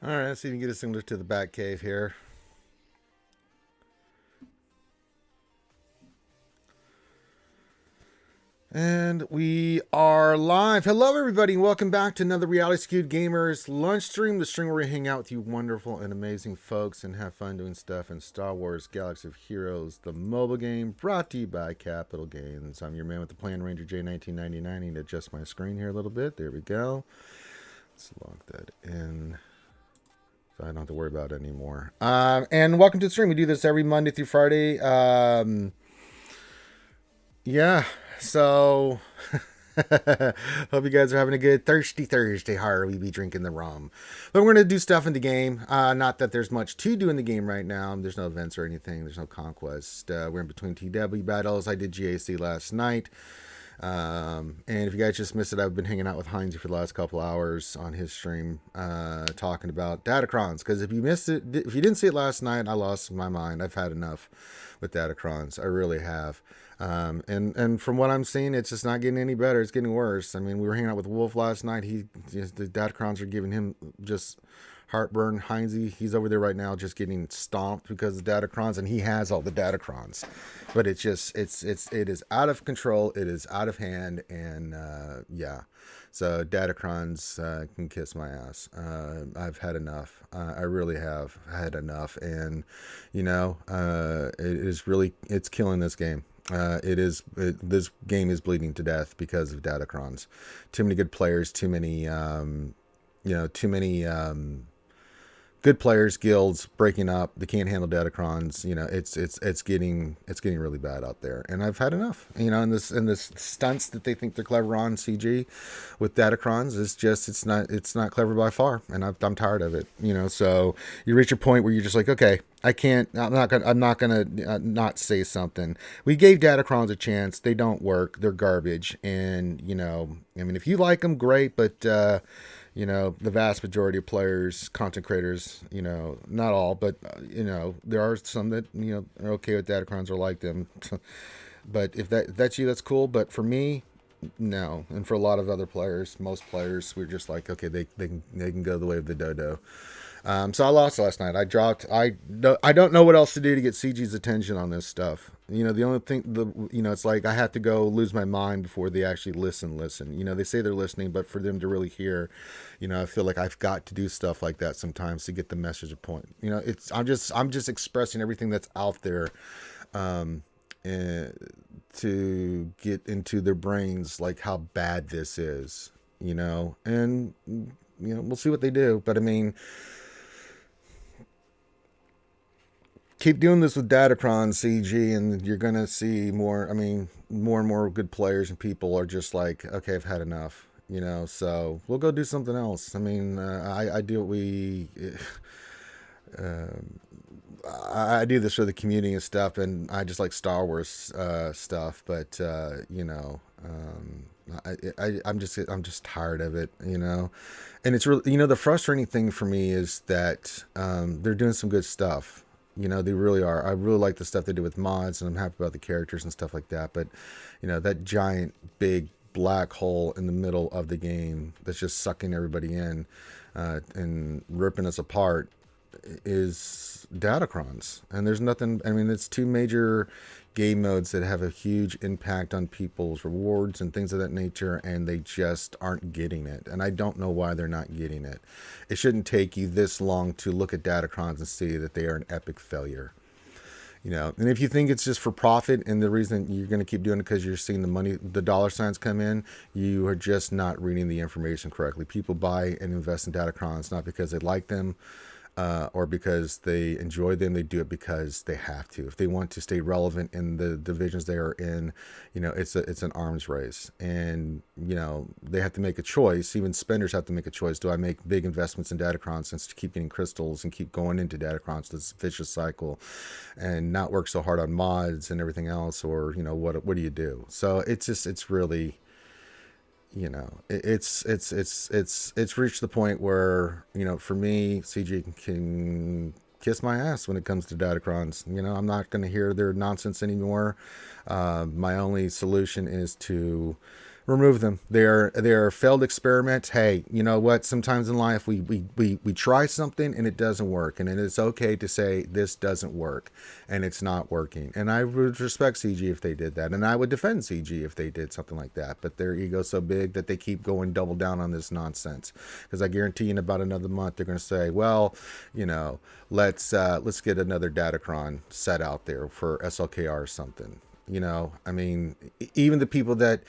All right, let's see if we can get us similar to the Bat Cave here. And we are live. Hello, everybody, and welcome back to another Reality Skewed Gamers lunch stream, the stream where we hang out with you wonderful and amazing folks and have fun doing stuff in Star Wars Galaxy of Heroes, the mobile game brought to you by Capital Games. I'm your man with the plan, Ranger J1999. I need to adjust my screen here a little bit. There we go. Let's log that in. So I don't have to worry about it anymore. And welcome to the stream. We do this every Monday through Friday. Yeah, so hope you guys are having a good thirsty Thursday. How we be drinking the rum? But we're gonna do stuff in the game. Not that there's much to do in the game right now. There's no events or anything. There's no conquest. We're in between TW battles. I did GAC last night. And if you guys just missed it, I've been hanging out with Heinze for the last couple hours on his stream, talking about Datacrons. Because if you missed it, if you didn't see it last night, I lost my mind. I've had enough with Datacrons. I really have. And from what I'm seeing, it's just not getting any better. It's getting worse. I mean, we were hanging out with Wolf last night. The Datacrons are giving him just heartburn. Heinze, he's over there right now just getting stomped because of Datacrons, and he has all the Datacrons. But it is out of control. It is out of hand, and yeah. So Datacrons can kiss my ass. I've had enough. I really have had enough, and it's killing this game. This game is bleeding to death because of Datacrons. Too many good players. Too many. Too many. Good players, guilds breaking up. They can't handle Datacrons. It's getting really bad out there, and I've had enough. And this stunts that they think they're clever on CG with Datacrons is just it's not clever by far, and I'm tired of it. So you reach a point where you're just like, okay, I'm not gonna not say something. We gave Datacrons a chance. They don't work. They're garbage, and I mean, if you like them, great, but the vast majority of players, content creators, not all, but, there are some that, are okay with Datacrons or like them. But if that's you, that's cool. But for me, no. And for a lot of other players, most players, we're just like, okay, they can go the way of the dodo. So I lost last night. I don't know what else to do to get CG's attention on this stuff. The only thing, it's like I have to go lose my mind before they actually listen. They say they're listening, but for them to really hear, I feel like I've got to do stuff like that sometimes to get the message of point. I'm just expressing everything that's out there, to get into their brains, like how bad this is, and we'll see what they do. But I mean, keep doing this with Datacron CG, and you're gonna see more. I mean, more and more good players and people are just like, okay, I've had enough. So we'll go do something else. I mean, I do what we. I do this for the community and stuff, and I just like Star Wars stuff. But I'm just tired of it, And it's really, the frustrating thing for me is that they're doing some good stuff. They really are. I really like the stuff they do with mods, and I'm happy about the characters and stuff like that. But that giant big black hole in the middle of the game that's just sucking everybody in and ripping us apart is Datacrons. And there's nothing. I mean, it's two major game modes that have a huge impact on people's rewards and things of that nature, and they just aren't getting it. And I don't know why they're not getting it. It shouldn't take you this long to look at Datacrons and see that they are an epic failure. And if you think it's just for profit and the reason you're going to keep doing it because you're seeing the dollar signs come in, you are just not reading the information correctly. People buy and invest in Datacrons not because they like them, or because they enjoy them. They do it because they have to. If they want to stay relevant in the divisions they are in, it's an arms race, and they have to make a choice. Even spenders have to make a choice. Do I make big investments in Datacrons and keep getting crystals and keep going into Datacrons, this vicious cycle, and not work so hard on mods and everything else, or what do you do? So it's really. It's reached the point where for me, CG can kiss my ass when it comes to Datacrons. I'm not going to hear their nonsense anymore. My only solution is to Remove them. They're a failed experiment. Hey, you know what? Sometimes in life we try something and it doesn't work, and it's okay to say this doesn't work and it's not working. And I would respect CG if they did that, and I would defend CG if they did something like that. But their ego's so big that they keep going double down on this nonsense. Because I guarantee you in about another month they're going to say, well, you know, let's get another Datacron set out there for SLKR or something. You know, I mean, even the people that,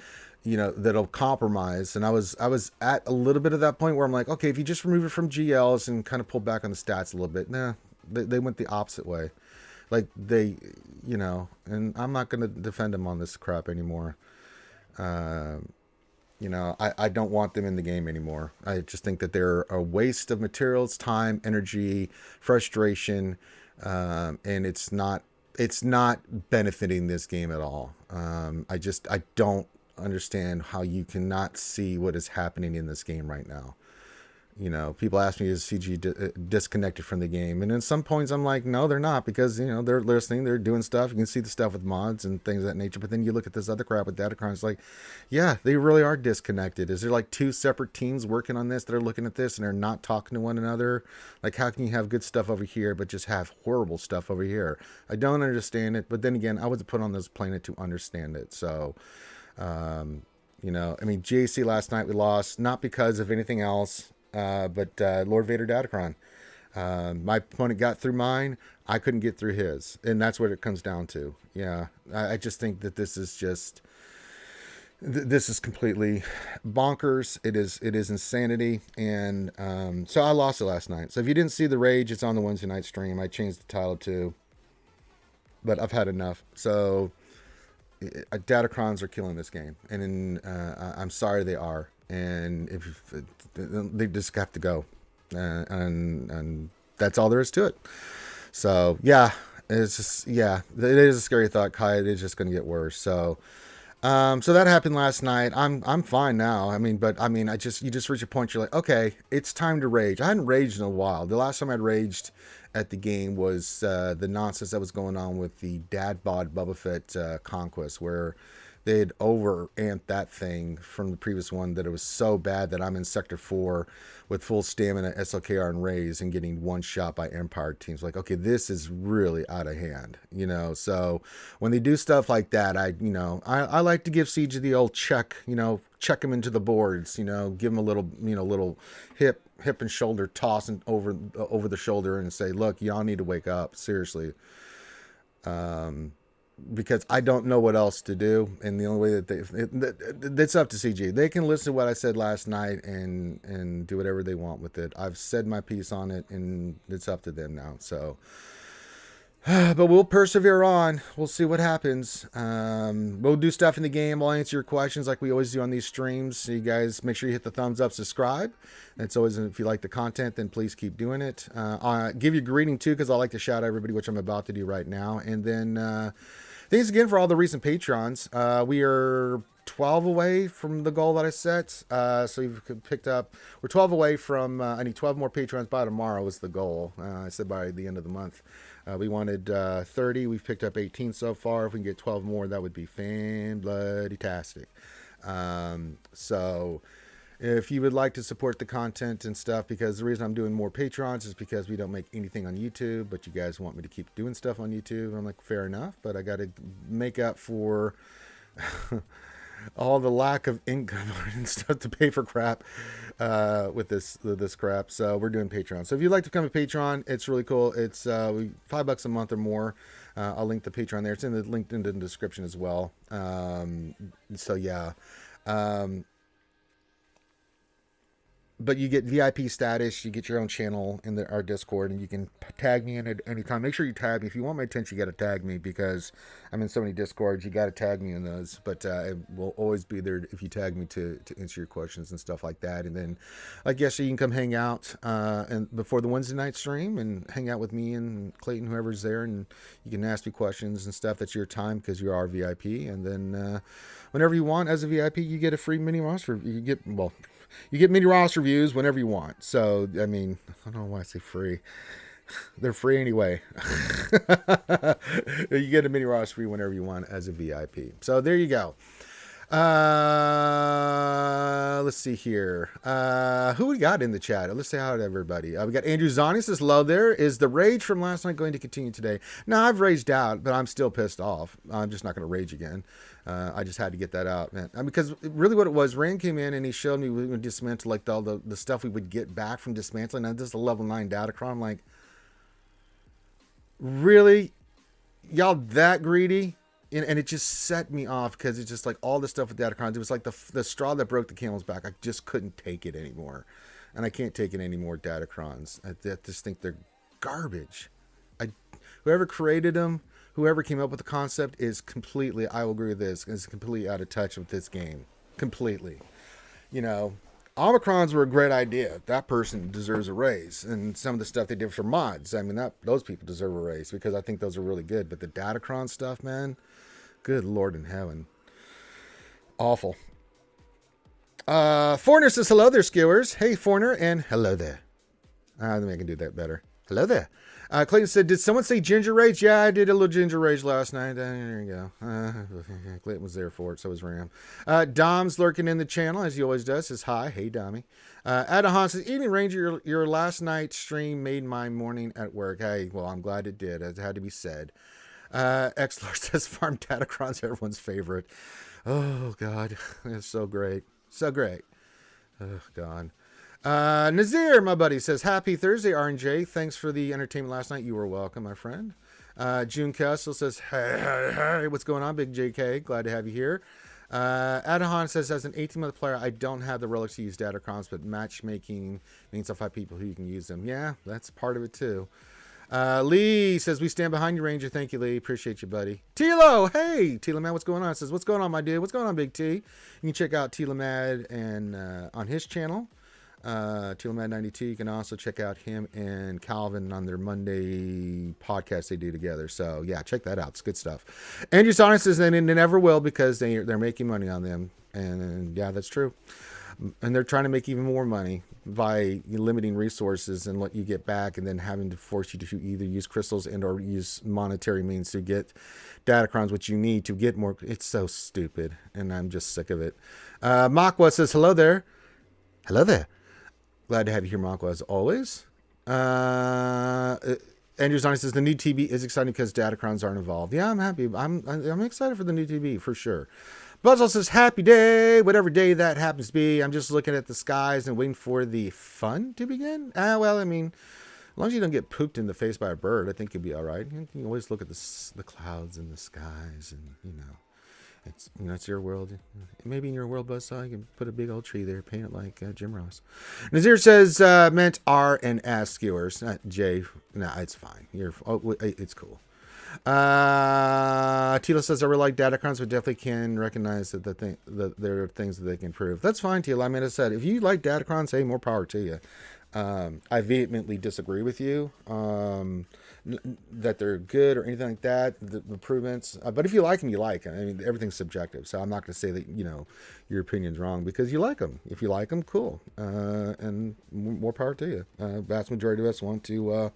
you know, that'll compromise. And I was at a little bit of that point where I'm like, okay, if you just remove it from GLs and kind of pull back on the stats a little bit, nah, they went the opposite way. Like they, you know, and I'm not going to defend them on this crap anymore. You know, I don't want them in the game anymore. I just think that they're a waste of materials, time, energy, frustration, and it's not benefiting this game at all. I don't understand how you cannot see what is happening in this game right now. You know, people ask me, is CG disconnected from the game? And in some points I'm like, no, they're not, because, you know, they're listening, they're doing stuff. You can see the stuff with mods and things of that nature. But then you look at this other crap with Datacron, it's like, yeah, they really are disconnected. Is there like two separate teams working on this that are looking at this and they're not talking to one another? Like, how can you have good stuff over here but just have horrible stuff over here? I don't understand it. But then again, I was put on this planet to understand it. So, you know, I mean, GAC last night we lost, not because of anything else. But Lord Vader Datacron. My opponent got through mine. I couldn't get through his. And that's what it comes down to. Yeah. I just think that this is just... This is completely bonkers. It is insanity. And so I lost it last night. So if you didn't see the rage, it's on the Wednesday night stream. I changed the title too. But I've had enough. So Datacrons are killing this game. And I'm sorry they are. And if they just have to go, and that's all there is to it. So yeah, it's just, yeah, it is a scary thought, Kai. It is just going to get worse. So so that happened last night. I'm fine now. I mean, you just reach a point, you're like, okay, it's time to rage. I hadn't raged in a while. The last time I'd raged at the game was the nonsense that was going on with the dad bod Boba Fett conquest, where they had over-amped that thing from the previous one that it was so bad that I'm in Sector 4 with full stamina, SLKR, and Rays and getting one shot by Empire teams. Like, okay, this is really out of hand, you know? So when they do stuff like that, I like to give Siege the old check, you know, check him into the boards, you know, give him a little, you know, little hip and shoulder toss over the shoulder and say, look, y'all need to wake up, seriously. Because I don't know what else to do, and the only way that it's up to CG. They can listen to what I said last night and do whatever they want with it. I've said my piece on it, and it's up to them now. So, but we'll persevere on. We'll see what happens. We'll do stuff in the game. I'll answer your questions like we always do on these streams. So you guys make sure you hit the thumbs up, subscribe. It's always, if you like the content, then please keep doing it. I'll give you a greeting too, because I like to shout out everybody, which I'm about to do right now. And then thanks again for all the recent Patrons. We are 12 away from the goal that I set. So you've picked up, we're 12 away from, I need 12 more Patrons by tomorrow is the goal. I said by the end of the month. We wanted 30. We've picked up 18 so far. If we can get 12 more, that would be fan-bloody-tastic. So if you would like to support the content and stuff, because the reason I'm doing more Patrons is because we don't make anything on YouTube, but you guys want me to keep doing stuff on YouTube. I'm like, fair enough, but I got to make up for all the lack of income and stuff to pay for crap with this crap. So we're doing Patreon. So if you'd like to become a patron, it's really cool. It's $5 a month or more. I'll link the Patreon there. It's in the linked in the description as well. So yeah. But you get VIP status, you get your own channel in our Discord, and you can tag me in at any time. Make sure you tag me. If you want my attention, you got to tag me, because I'm in so many Discords. You got to tag me in those. But it will always be there if you tag me to answer your questions and stuff like that. And then, like yesterday, you can come hang out and before the Wednesday night stream and hang out with me and Clayton, whoever's there, and you can ask me questions and stuff. That's your time, because you're our VIP. And then whenever you want, as a VIP, you get a free mini roster. You get mini roster reviews whenever you want. So, I mean, I don't know why I say free. They're free anyway. You get a mini roster review whenever you want as a VIP. So there you go. Let's see here. Who we got in the chat? Let's say hi to everybody. We got Andrew Zani says, hello there. Is the rage from last night going to continue today? No, I've raged out, but I'm still pissed off. I'm just not going to rage again. I just had to get that out, man. Because really what it was, Rand came in and he showed me we would dismantle like all the stuff we would get back from dismantling. And this is a level 9 Datacron. I'm like, really? Y'all that greedy? And it just set me off because it's just like all the stuff with Datacrons. It was like the straw that broke the camel's back. I just couldn't take it anymore. And I can't take it anymore, Datacrons. I just think they're garbage. Whoever created them, whoever came up with the concept is completely, I will agree with this, is completely out of touch with this game. Completely. You know, Omicrons were a great idea. That person deserves a raise. And some of the stuff they did for mods, I mean, those people deserve a raise because I think those are really good. But the Datacron stuff, man, good Lord in heaven. Awful. Foreigner says, hello there, skewers. Hey, Foreigner, and hello there. I think I can do that better. Hello there. Clayton said, did someone say ginger rage? Yeah, I did a little ginger rage last night. There you go. Clayton was there for it. So was Ram. Dom's lurking in the channel, as he always does. Says, hi. Hey, Dommy. Adahan says, Evening Ranger, your last night stream made my morning at work. Hey, well, I'm glad it did. It had to be said. X-Lord says, farm Datacron's everyone's favorite. Oh, God. It's so great. So great. Oh, God. Nazir, my buddy, says, happy Thursday, R&J. Thanks for the entertainment last night. You were welcome, my friend. June Castle says, hey, what's going on, Big JK? Glad to have you here. Adahan says, as an 18-month player, I don't have the relics to use Datacrons, but matchmaking means I'll find people who can use them. Yeah, that's part of it, too. Lee says, we stand behind you, Ranger. Thank you, Lee. Appreciate you, buddy. Tilo, hey, Tilo Mad, what's going on? Says, what's going on, my dude? What's going on, Big T? You can check out Tilo Mad and on his channel. TealMad92. You can also check out him and Calvin on their Monday podcast they do together. So yeah, check that out. It's good stuff. Andrew Sonic says they never will because they're making money on them, and yeah, that's true. And they're trying to make even more money by limiting resources and what you get back, and then having to force you to either use crystals and or use monetary means to get Datacrons, which you need to get more. It's so stupid, and I'm just sick of it. Makwa says hello there. Hello there. Glad to have you here, Makwa, as always. Andrew Zani says the new TB is exciting because Datacrons aren't involved. Yeah, I'm happy. I'm excited for the new TB for sure. Buzzle says happy day, whatever day that happens to be. I'm just looking at the skies and waiting for the fun to begin. Well, I mean, as long as you don't get pooped in the face by a bird, I think you'll be all right. You can always look at the clouds and the skies, and it's your world. Maybe in your world, Buzzsaw, you can put a big old tree there, paint it like Jim Ross. Nazir says meant R and S skewers, not J. No, it's fine. It's cool. Tila says I really like Datacrons, but definitely can recognize that there are things that they can improve. That's fine, Tila. I mean, I said if you like Datacrons, hey, more power to you. I vehemently disagree with you that they're good or anything like that, the improvements, but if you like them, you like them. I mean, everything's subjective, so I'm not going to say that your opinion's wrong because you like them. If you like them, cool, and more power to you. Vast majority of us want to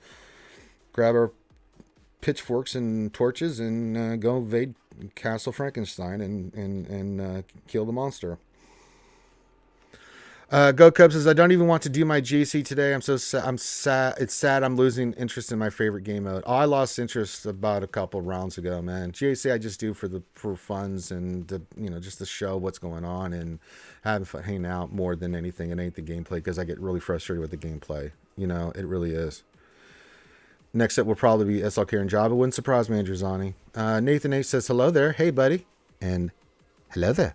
grab our pitchforks and torches and go invade Castle Frankenstein and kill the monster. Go Cubs says, I don't even want to do my GC today. I'm so sad. I'm sad. It's sad. I'm losing interest in my favorite game mode. I lost interest about a couple rounds ago, man. GC I just do for funds and just to show what's going on and having fun, hanging out more than anything. It ain't the gameplay because I get really frustrated with the gameplay. It really is. Next up will probably be SLK and Java. Wouldn't surprise me, Andrew Zani. Nathan H says, hello there. Hey, buddy. And hello there.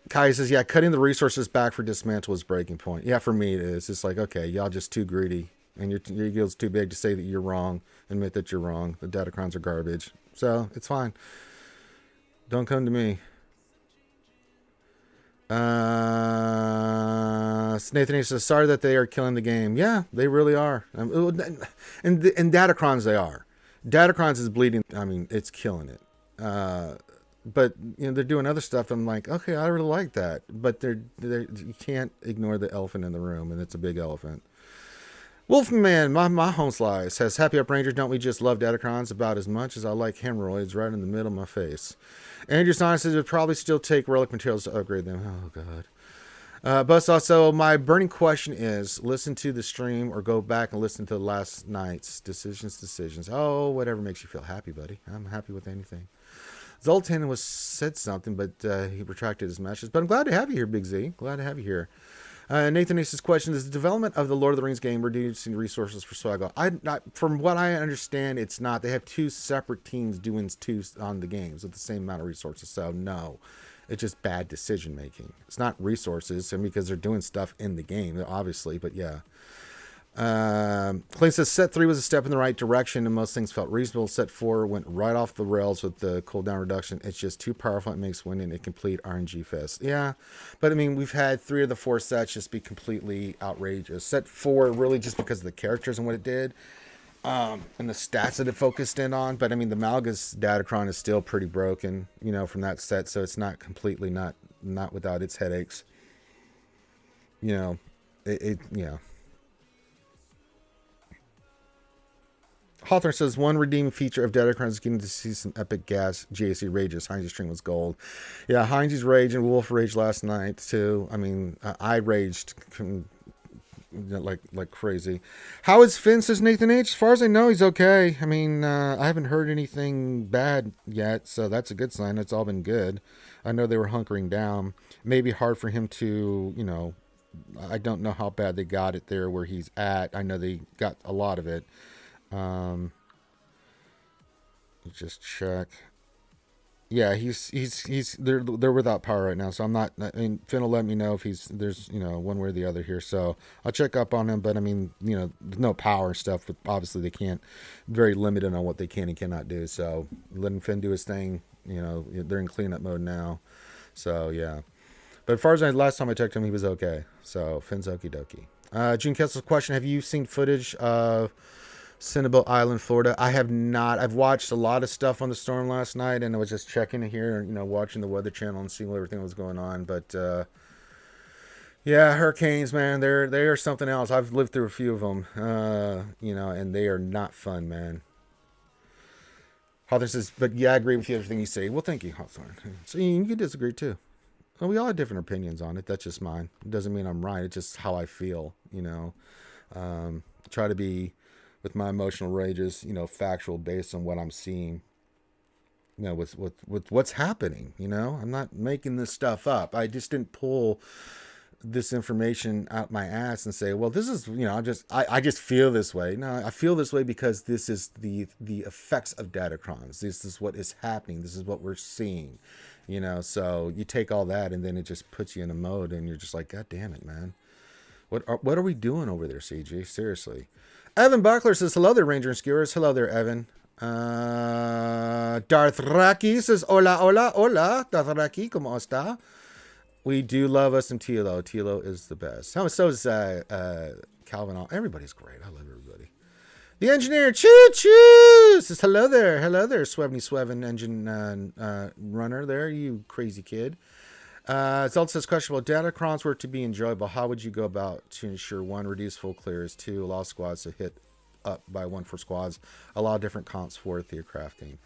Kai says, yeah, cutting the resources back for dismantle is breaking point. Yeah, for me it is. It's like, okay, y'all just too greedy. And your ego's too big to say that you're wrong. Admit that you're wrong. The Datacrons are garbage. So, it's fine. Don't come to me. Nathan H says, sorry that they are killing the game. Yeah, they really are. And Datacrons they are. Datacrons is bleeding. I mean, it's killing it. But they're doing other stuff. I'm like, okay, I really like that. But you can't ignore the elephant in the room, and it's a big elephant. Wolfman, my home slice says, Happy Up Ranger, don't we just love Datacrons about as much as I like hemorrhoids right in the middle of my face? Andrew Stein says it would probably still take relic materials to upgrade them. Oh, God. But also, my burning question is, listen to the stream or go back and listen to last night's decisions. Oh, whatever makes you feel happy, buddy. I'm happy with anything. Zoltan said something, but he retracted his message. But I'm glad to have you here, Big Z. Glad to have you here. Nathan Ace's question is the development of the Lord of the Rings game reducing resources for SWGOH. From what I understand, it's not. They have two separate teams doing two on the games with the same amount of resources. So no, it's just bad decision making. It's not resources, and because they're doing stuff in the game, obviously. But yeah. Clay says set 3 was a step in the right direction and most things felt reasonable. Set 4 went right off the rails with the cooldown reduction. It's just too powerful. It makes winning a complete RNG fest. Yeah, but I mean, we've had 3 of the 4 sets just be completely outrageous. Set 4 really just because of the characters and what it did, and the stats that it focused in on. But I mean, the Malgus Datacron is still pretty broken, you know, from that set, so it's not completely not without its headaches. You know, yeah. Hawthorne says, one redeeming feature of Datacron is getting to see some epic gas GAC rages. Heinz's stream was gold. Yeah, Heinz's rage and Wolf rage last night, too. I mean, I raged like crazy. How is Finn, says Nathan H? As far as I know, he's okay. I mean, I haven't heard anything bad yet, so that's a good sign. It's all been good. I know they were hunkering down. Maybe hard for him to, you know, I don't know how bad they got it there where he's at. I know they got a lot of it. Just check. Yeah, he's they're without power right now, so I'm not. I mean, Finn will let me know if there's you know one way or the other here, so I'll check up on him. But I mean, you know, there's no power stuff. But obviously, they can't. Very limited on what they can and cannot do. So letting Finn do his thing. You know, they're in cleanup mode now. So yeah. But as far as last time I checked him, he was okay. So Finn's okie dokie. June Kessel's question: have you seen footage of Cinnabel Island, Florida? I have not. I've watched a lot of stuff on the storm last night, and I was just checking here, you know, watching the Weather Channel and seeing everything was going on. But yeah, hurricanes, man, they are something else. I've lived through a few of them, you know, and they are not fun, man. Hawthorne says, but yeah, I agree with you everything you say. Well, thank you, Hawthorne. So you can disagree too. Well, we all have different opinions on it. That's just mine. It doesn't mean I'm right. It's just how I feel, you know. Try to be, with my emotional rages, you know, factual based on what I'm seeing, you know, with what's happening, you know. I'm not making this stuff up. I just didn't pull this information out my ass and say, well, this is, you know, I just feel this way. No, I feel this way because this is the effects of Datacrons. This is what is happening. This is what we're seeing, you know. So you take all that and then it just puts you in a mode and you're just like, God damn it, man. What are we doing over there, CG? Seriously. Evan Buckler says, hello there, Ranger and Skewers. Hello there, Evan. Darth Raki says, hola, hola, hola. Darth Raki, ¿cómo está? We do love us some Tilo. Tilo is the best. So is Calvin. Everybody's great. I love everybody. The engineer, choo-choo, says, hello there, Swevny engine runner there, you crazy kid. Zelda says, question about Datacrons were to be enjoyable. How would you go about to ensure 1, reduce full clears, 2, allow squads to hit up by 1 for squads, allow different comps for theater crafting?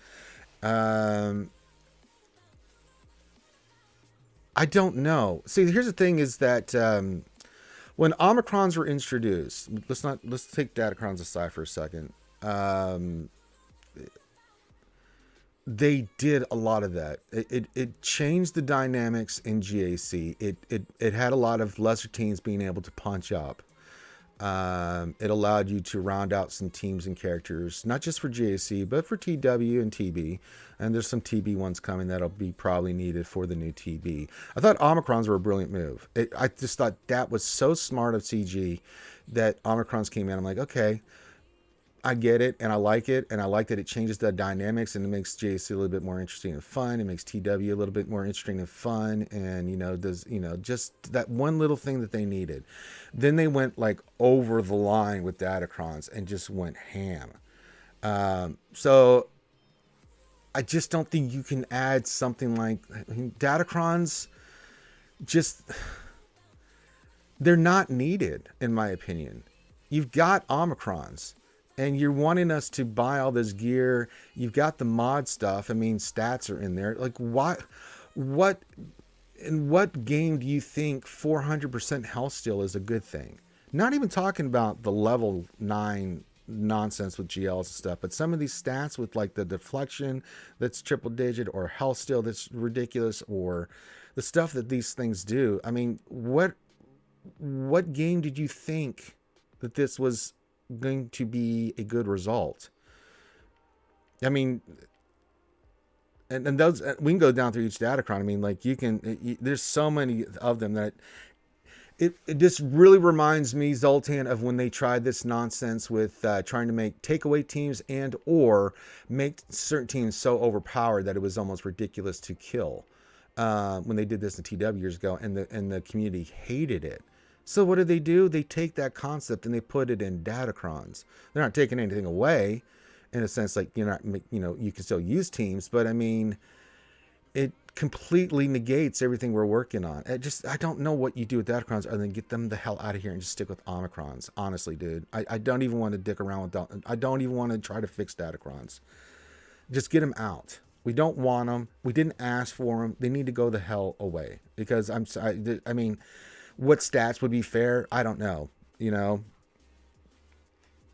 I don't know. See, here's the thing is that when Omicrons were introduced, let's take Datacrons aside for a second. They did a lot of that. It changed the dynamics in GAC. It had a lot of lesser teams being able to punch up. It allowed you to round out some teams and characters, not just for GAC, but for TW and TB. And there's some TB ones coming that'll be probably needed for the new TB. I thought Omicrons were a brilliant move. I just thought that was so smart of CG that Omicrons came in. I'm like, okay, I get it, and I like it, and I like that it changes the dynamics, and it makes JC a little bit more interesting and fun. It makes TW a little bit more interesting and fun, and, you know, does, you know, just that one little thing that they needed. Then they went, like, over the line with Datacrons and just went ham. So I just don't think you can add something like, I mean, Datacrons just, they're not needed, in my opinion. You've got Omicrons, and you're wanting us to buy all this gear. You've got the mod stuff. I mean, stats are in there. Like, what, in what game do you think 400% health steal is a good thing? Not even talking about the level 9 nonsense with GLs and stuff, but some of these stats with like the deflection that's triple digit, or health steal that's ridiculous, or the stuff that these things do. I mean, what game did you think that this was going to be a good result? I mean, and those, we can go down through each datacron. I mean, like there's so many of them that it just really reminds me, Zoltan, of when they tried this nonsense with trying to take away teams and or make certain teams so overpowered that it was almost ridiculous to kill. When they did this in TW years ago, and the community hated it. So what do? They take that concept and they put it in datacrons. They're not taking anything away, in a sense, like you can still use teams, but I mean, it completely negates everything we're working on. I don't know what you do with datacrons other than get them the hell out of here and just stick with Omicrons. Honestly, dude, I don't even want to dick around with. I don't even want to try to fix datacrons. Just get them out. We don't want them. We didn't ask for them. They need to go the hell away. Because I mean, what stats would be fair? I don't know.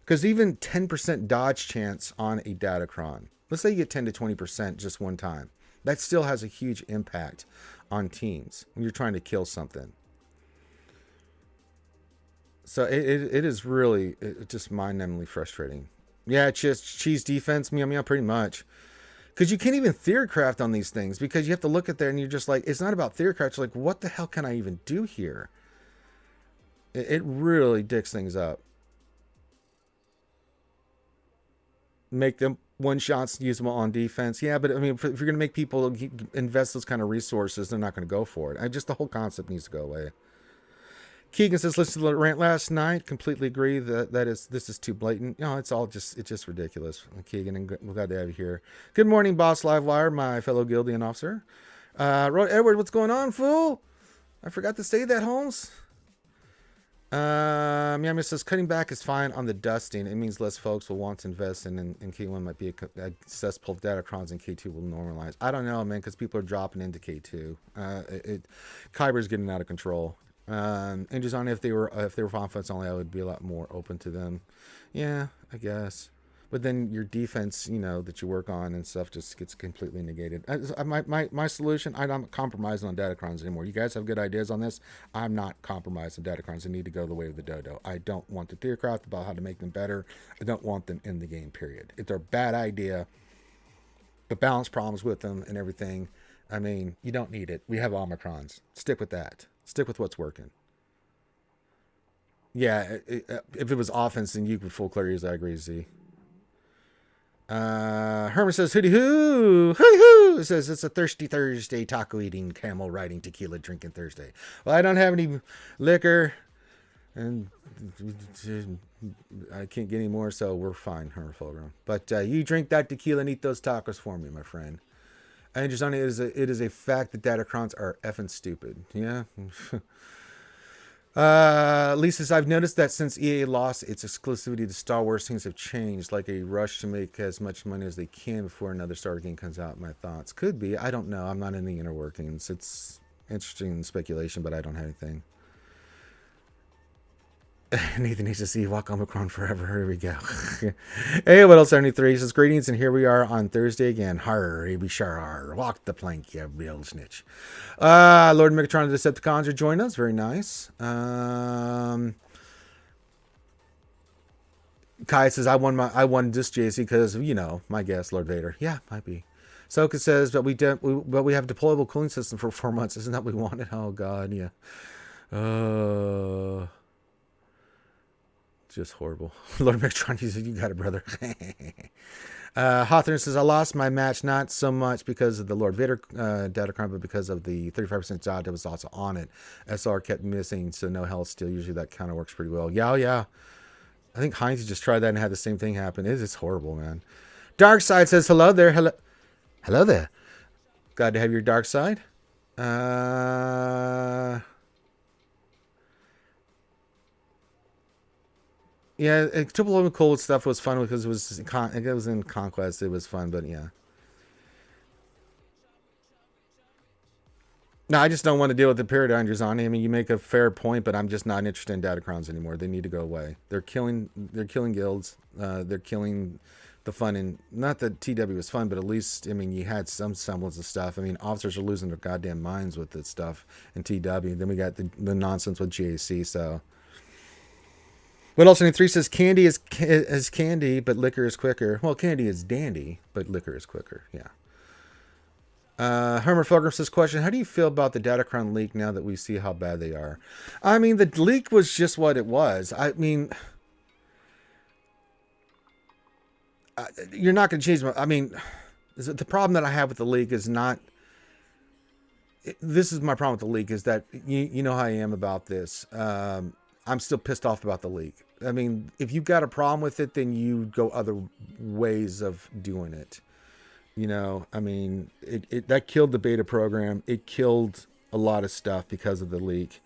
Because even 10% dodge chance on a datacron. Let's say you get 10 to 20% just one time. That still has a huge impact on teams when you're trying to kill something. So it is really just mind-numbingly frustrating. Yeah, it's just cheese defense, meow meow, pretty much. Because you can't even theorycraft on these things, because you have to look at there and you're just like, it's not about theorycraft. You're like, what the hell can I even do here? It really dicks things up. Make them one shots usable on defense. Yeah, but I mean, if you're going to make people invest those kind of resources, they're not going to go for it. The whole concept needs to go away. Keegan says, listen to the rant last night. Completely agree that this is too blatant. It's just ridiculous. Keegan, and we're glad to have you here. Good morning, Boss Livewire, my fellow Guildian officer. Roy Edward, what's going on, fool? I forgot to say that, Holmes. Miami says, cutting back is fine on the dusting. It means less folks will want to invest in K1 might be a cesspool of datacrons, and K2 will normalize. I don't know, man, because people are dropping into K2. Kyber's getting out of control. And just on if they were offense only, I would be a lot more open to them. Yeah, I guess. But then your defense, that you work on and stuff just gets completely negated. My solution, I'm not compromising on datacrons anymore. You guys have good ideas on this. I'm not compromising datacrons. They need to go the way of the dodo. I don't want the theorycraft about how to make them better. I don't want them in the game, period. If they're a bad idea, the balance problems with them and everything, I mean, you don't need it. We have Omicrons. Stick with that. Stick with what's working. Yeah, if it was offense, then you could full clear use. I agree, Z. Herman says, hooty hoo, hooty hoo. It says it's a thirsty Thursday, taco eating, camel riding, tequila drinking Thursday. Well, I don't have any liquor, and I can't get any more, so we're fine, Herman Fulgrim. But you drink that tequila and eat those tacos for me, my friend. And just on it is a fact that datacrons are effing stupid. Yeah. Lisa says, I've noticed that since EA lost its exclusivity to Star Wars, things have changed, like a rush to make as much money as they can before another Star Wars game comes out. My thoughts could be, I don't know. I'm not in the inner workings. It's interesting speculation, but I don't have anything. Nathan needs to see Walk Omicron forever. Here we go. Hey, what else? 73 says, greetings, and here we are on Thursday again. Har, Abishar, walk the plank, you real snitch. Lord Megatron and the Decepticons are joining us. Very nice. Kai says, I won this JC because my guess, Lord Vader. Yeah, might be. Soka says, but we have a deployable cooling system for 4 months. Isn't that what we wanted? Oh God, yeah. Just horrible. Lord Megatron, you got it, brother. Hawthorne says, I lost my match not so much because of the Lord Vader datacron, but because of the 35% dot that was also on it. SR kept missing, so no health steal. Usually that kind of works pretty well. Yeah. I think Heinz just tried that and had the same thing happen. It's horrible, man. Dark Side says, hello there. Hello there. Glad to have your dark side. Yeah, Triple Cold stuff was fun because it was in Conquest. It was fun, but yeah. No, I just don't want to deal with the Paradigm Design. I mean, you make a fair point, but I'm just not interested in Datacrons anymore. They need to go away. They're killing guilds. They're killing the fun. And not that TW was fun, but at least, I mean, you had some semblance of stuff. I mean, officers are losing their goddamn minds with this stuff in TW. Then we got the nonsense with GAC. So, what else? And 3 says candy is candy, but liquor is quicker. Well, candy is dandy, but liquor is quicker. Yeah. Hermer Fulgrim says, question, how do you feel about the Datacron leak now that we see how bad they are? I mean, the leak was just what it was. I mean, you're not going to change I mean, the problem that I have with the leak is not... This is my problem with the leak, is that you know how I am about this. I'm still pissed off about the leak. I mean, if you've got a problem with it, then you go other ways of doing it. You know, I mean, that killed the beta program. It killed a lot of stuff because of the leak.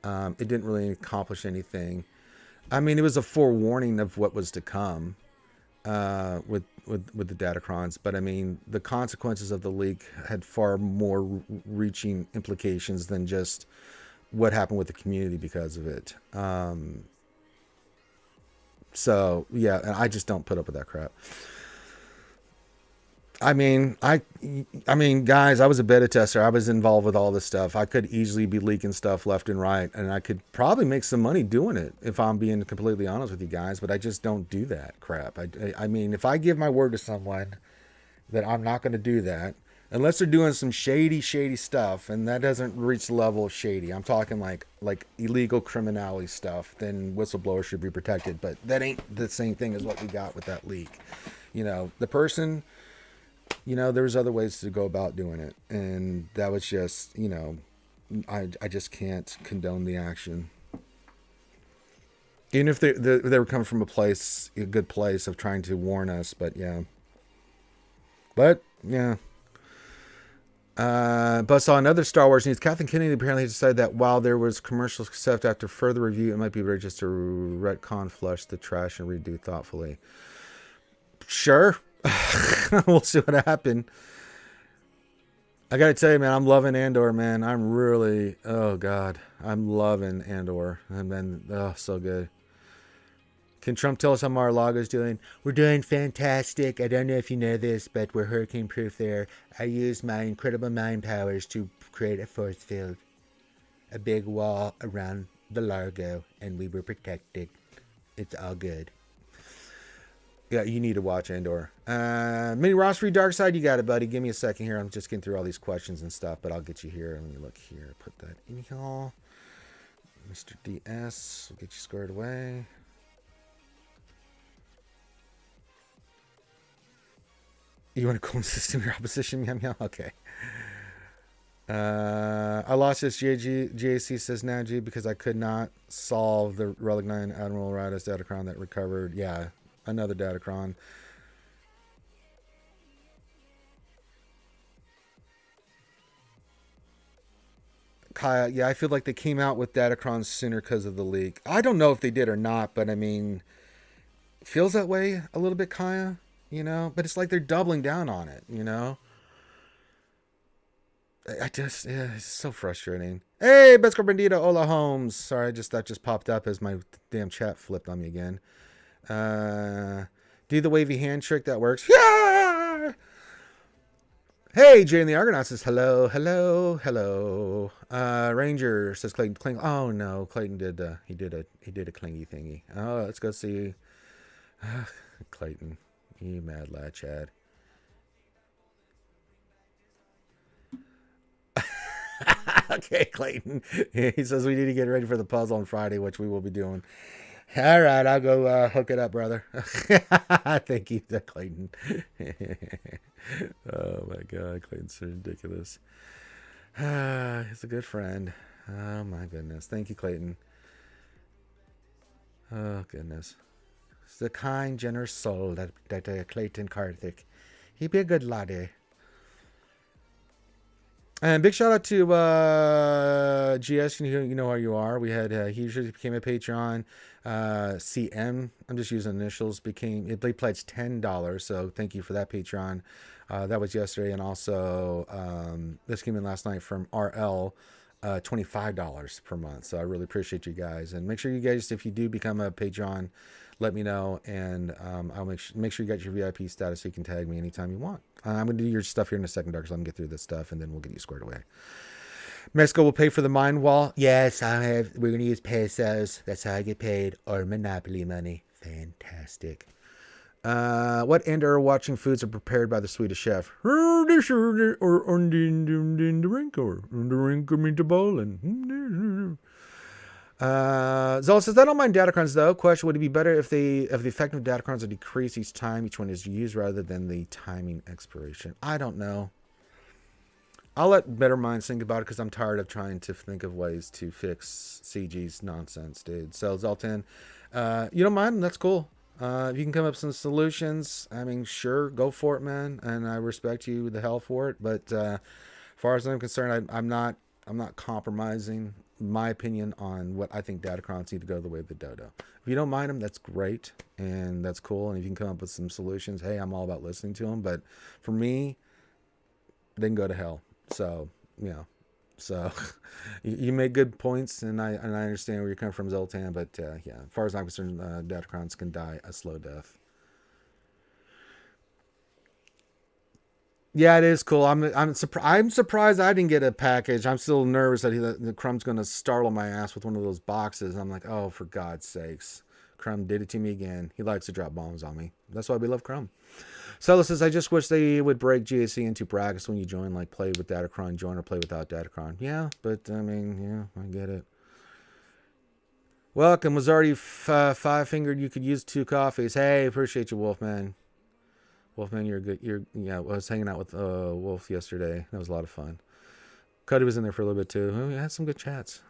It didn't really accomplish anything. I mean, it was a forewarning of what was to come with the Datacrons. But I mean, the consequences of the leak had far more reaching implications than just what happened with the community because of it. So yeah, and I just don't put up with that crap. I mean, guys, I was a beta tester. I was involved with all this stuff. I could easily be leaking stuff left and right, and I could probably make some money doing it if I'm being completely honest with you guys, but I just don't do that crap. I mean, if I give my word to someone that I'm not going to do that, unless they're doing some shady stuff, and that doesn't reach the level of shady. I'm talking like illegal criminality stuff, then whistleblowers should be protected, but that ain't the same thing as what we got with that leak. You know, the person... You know, there's other ways to go about doing it. And that was just, you know, I just can't condone the action. Even if they were coming from a good place of trying to warn us. But, yeah. But, yeah. But saw another Star Wars news. Kathleen Kennedy apparently decided that while there was commercial success after further review, it might be better just to retcon, flush the trash, and redo thoughtfully. Sure. We'll see what happens. I gotta tell you, man, I'm loving Andor, man. I'm really, oh god, I'm loving Andor. And then, oh, so good. Can Trump tell us how Mar-a-Lago's doing? We're doing fantastic. I don't know if you know this, but we're hurricane proof there. I used my incredible mind powers to create a force field, a big wall around the Largo, and we were protected. It's all good. Yeah, you need to watch Andor. Mini Ross Free Dark Side, you got it, buddy. Give me a second here. I'm just getting through all these questions and stuff, but I'll get you here. Let me look here. Put that in here. Mr. DS, we'll get you squared away. You want to clone system your opposition? Meow meow. Okay. I lost this. JAC says now, G, because I could not solve the Relic 9 Admiral Radis Datacron that recovered. Yeah. Another Datacron. Kaya, yeah, I feel like they came out with Datacrons sooner because of the leak. I don't know if they did or not, but I mean, feels that way a little bit, Kaya, you know? But it's like they're doubling down on it, you know? Yeah, it's so frustrating. Hey, Besco Bandito, Ola Holmes. Sorry, that just popped up as my damn chat flipped on me again. Do the wavy hand trick that works. Yeah! Hey, Jay and the Argonaut says hello. Ranger says Clayton. Oh no, Clayton did a clingy thingy. Oh, let's go see Clayton. You mad lad, Chad. Okay, Clayton. He says we need to get ready for the puzzle on Friday, which we will be doing. All right, I'll go hook it up, brother. Thank you, Clayton. Oh, my God. Clayton's so ridiculous. He's a good friend. Oh, my goodness. Thank you, Clayton. Oh, goodness. It's the kind, generous soul that Clayton Karthik. He'd be a good laddie. And big shout out to GS. You know where you are. We had he usually became a Patreon. CM. I'm just using initials. They pledged $10. So thank you for that, Patreon. That was yesterday, and also this came in last night from RL. $25 per month. So I really appreciate you guys, and make sure you guys, if you do become a Patreon, let me know, and I'll make sure you got your VIP status so you can tag me anytime you want. I'm going to do your stuff here in a second, Dark, so let me get through this stuff, and then we'll get you squared away. Mexico will pay for the mine wall. Yes, we're going to use pesos. That's how I get paid, or Monopoly money. Fantastic. What Ender watching foods are prepared by the Swedish chef? Zola says, I don't mind datacrons though. Question, would it be better if the effective datacrons are decreased each time each one is used rather than the timing expiration? I don't know. I'll let better minds think about it because I'm tired of trying to think of ways to fix CG's nonsense, dude. So Zoltan, you don't mind? That's cool. If you can come up with some solutions, I mean, sure, go for it, man. And I respect you the hell for it. But as far as I'm concerned, I'm not compromising my opinion on what I think datacrons need to go the way of the dodo. If you don't mind them, that's great. And that's cool. And if you can come up with some solutions, hey, I'm all about listening to them. But for me, they can go to hell. So, you know. So you make good points, and I understand where you're coming from, Zoltan. But yeah, as far as I'm concerned, datacrons can die a slow death. Yeah, it is cool. I'm surprised I didn't get a package. I'm still nervous that the Crumb's going to startle my ass with one of those boxes. I'm like, oh, for God's sakes, Crumb did it to me again. He likes to drop bombs on me. That's why we love Crumb. Sella says, I just wish they would break GAC into brackets when you join, like play with Datacron, join, or play without Datacron. Yeah, but I mean, yeah, I get it. Welcome. Was already five-fingered. You could use 2 coffees. Hey, appreciate you, Wolfman. Wolfman, you're good. Yeah, I was hanging out with Wolf yesterday. That was a lot of fun. Cuddy was in there for a little bit too. We had some good chats.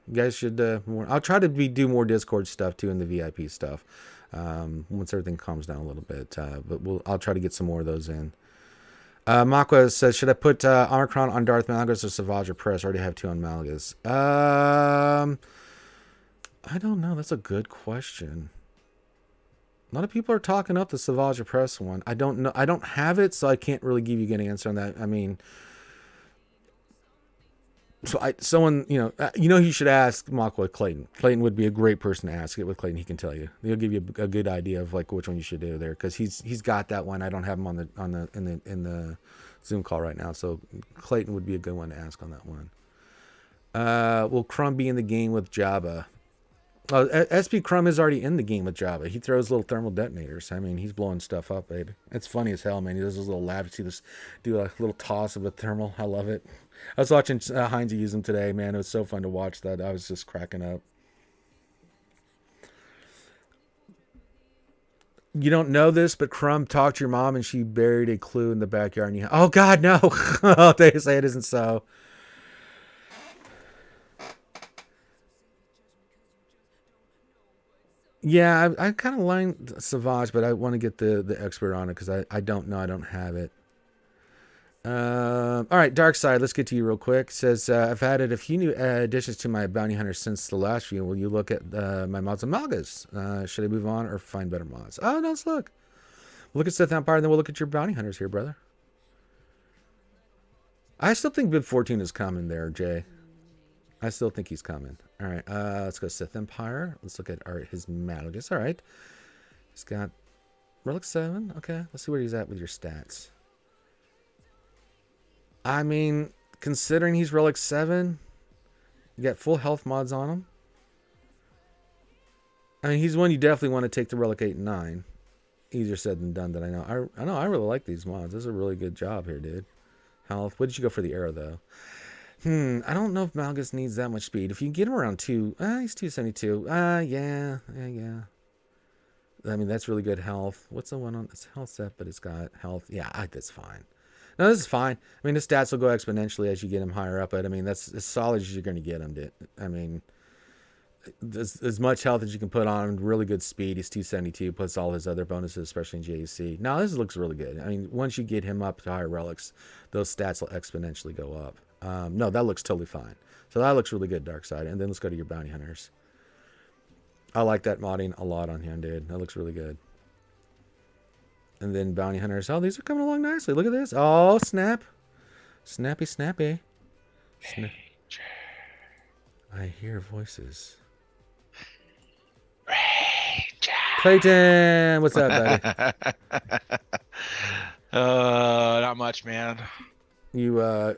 You guys should I'll try to do more Discord stuff too, and the VIP stuff. Once everything calms down a little bit, but I'll try to get some more of those in. Makwa says, should I put Omicron on Darth Malgus or Savage or Press? I already have 2 on Malgus. I don't know. That's a good question. A lot of people are talking up the Savage or Press one. I don't know. I don't have it, so I can't really give you a good answer on that. I mean, someone, you should ask Makwa Clayton. Clayton would be a great person to ask it with Clayton. He can tell you. He'll give you a good idea of like which one you should do there, because he's got that one. I don't have him in the Zoom call right now, so Clayton would be a good one to ask on that one. Will Crumb be in the game with Jabba? SP Crumb is already in the game with Jabba. He throws little thermal detonators. I mean, he's blowing stuff up, baby. It's funny as hell, man. He does those little labs. You see this, do a little toss of a thermal. I love it. I was watching Heinz use them today, man. It was so fun to watch that. I was just cracking up. You don't know this, but Crumb talked to your mom and she buried a clue in the backyard. And oh, God, no. They say it isn't so. Yeah, I kind of lined Savage, but I want to get the expert on it because I don't know. I don't have it. All right, Dark Side, let's get to you real quick. It says, I've added a few new additions to my bounty hunter since the last view. Will you look at my mods on Malgus? Should I move on or find better mods? Oh, no, let's look. We'll look at Sith Empire, and then we'll look at your bounty hunters here, brother. I still think Bib 14 is coming there, Jay. I still think he's coming. All right, let's go Sith Empire. Let's look at his Malgus. All right. He's got Relic 7. Okay, let's see where he's at with your stats. I mean, considering he's Relic 7, you got full health mods on him. I mean, he's one you definitely want to take to Relic 8 and 9. Easier said than done, that I know. I really like these mods. This is a really good job here, dude. Health. What did you go for the arrow, though? I don't know if Malgus needs that much speed. If you get him around 2, he's 272. Yeah. I mean, that's really good health. What's the one on? It's health set, but it's got health. Yeah, that's fine. No, this is fine. I mean, the stats will go exponentially as you get him higher up, but I mean, that's as solid as you're going to get him. I mean, as much health as you can put on him, really good speed. He's 272, plus all his other bonuses, especially in JAC. Now, this looks really good. I mean, once you get him up to higher relics, those stats will exponentially go up. No, that looks totally fine. So that looks really good, Dark Side. And then let's go to your bounty hunters. I like that modding a lot on him, dude. That looks really good. And then bounty hunters. Oh, these are coming along nicely. Look at this. Oh, snap. Snappy, snappy. I hear voices. Clayton, what's up, buddy? Not much, man. You what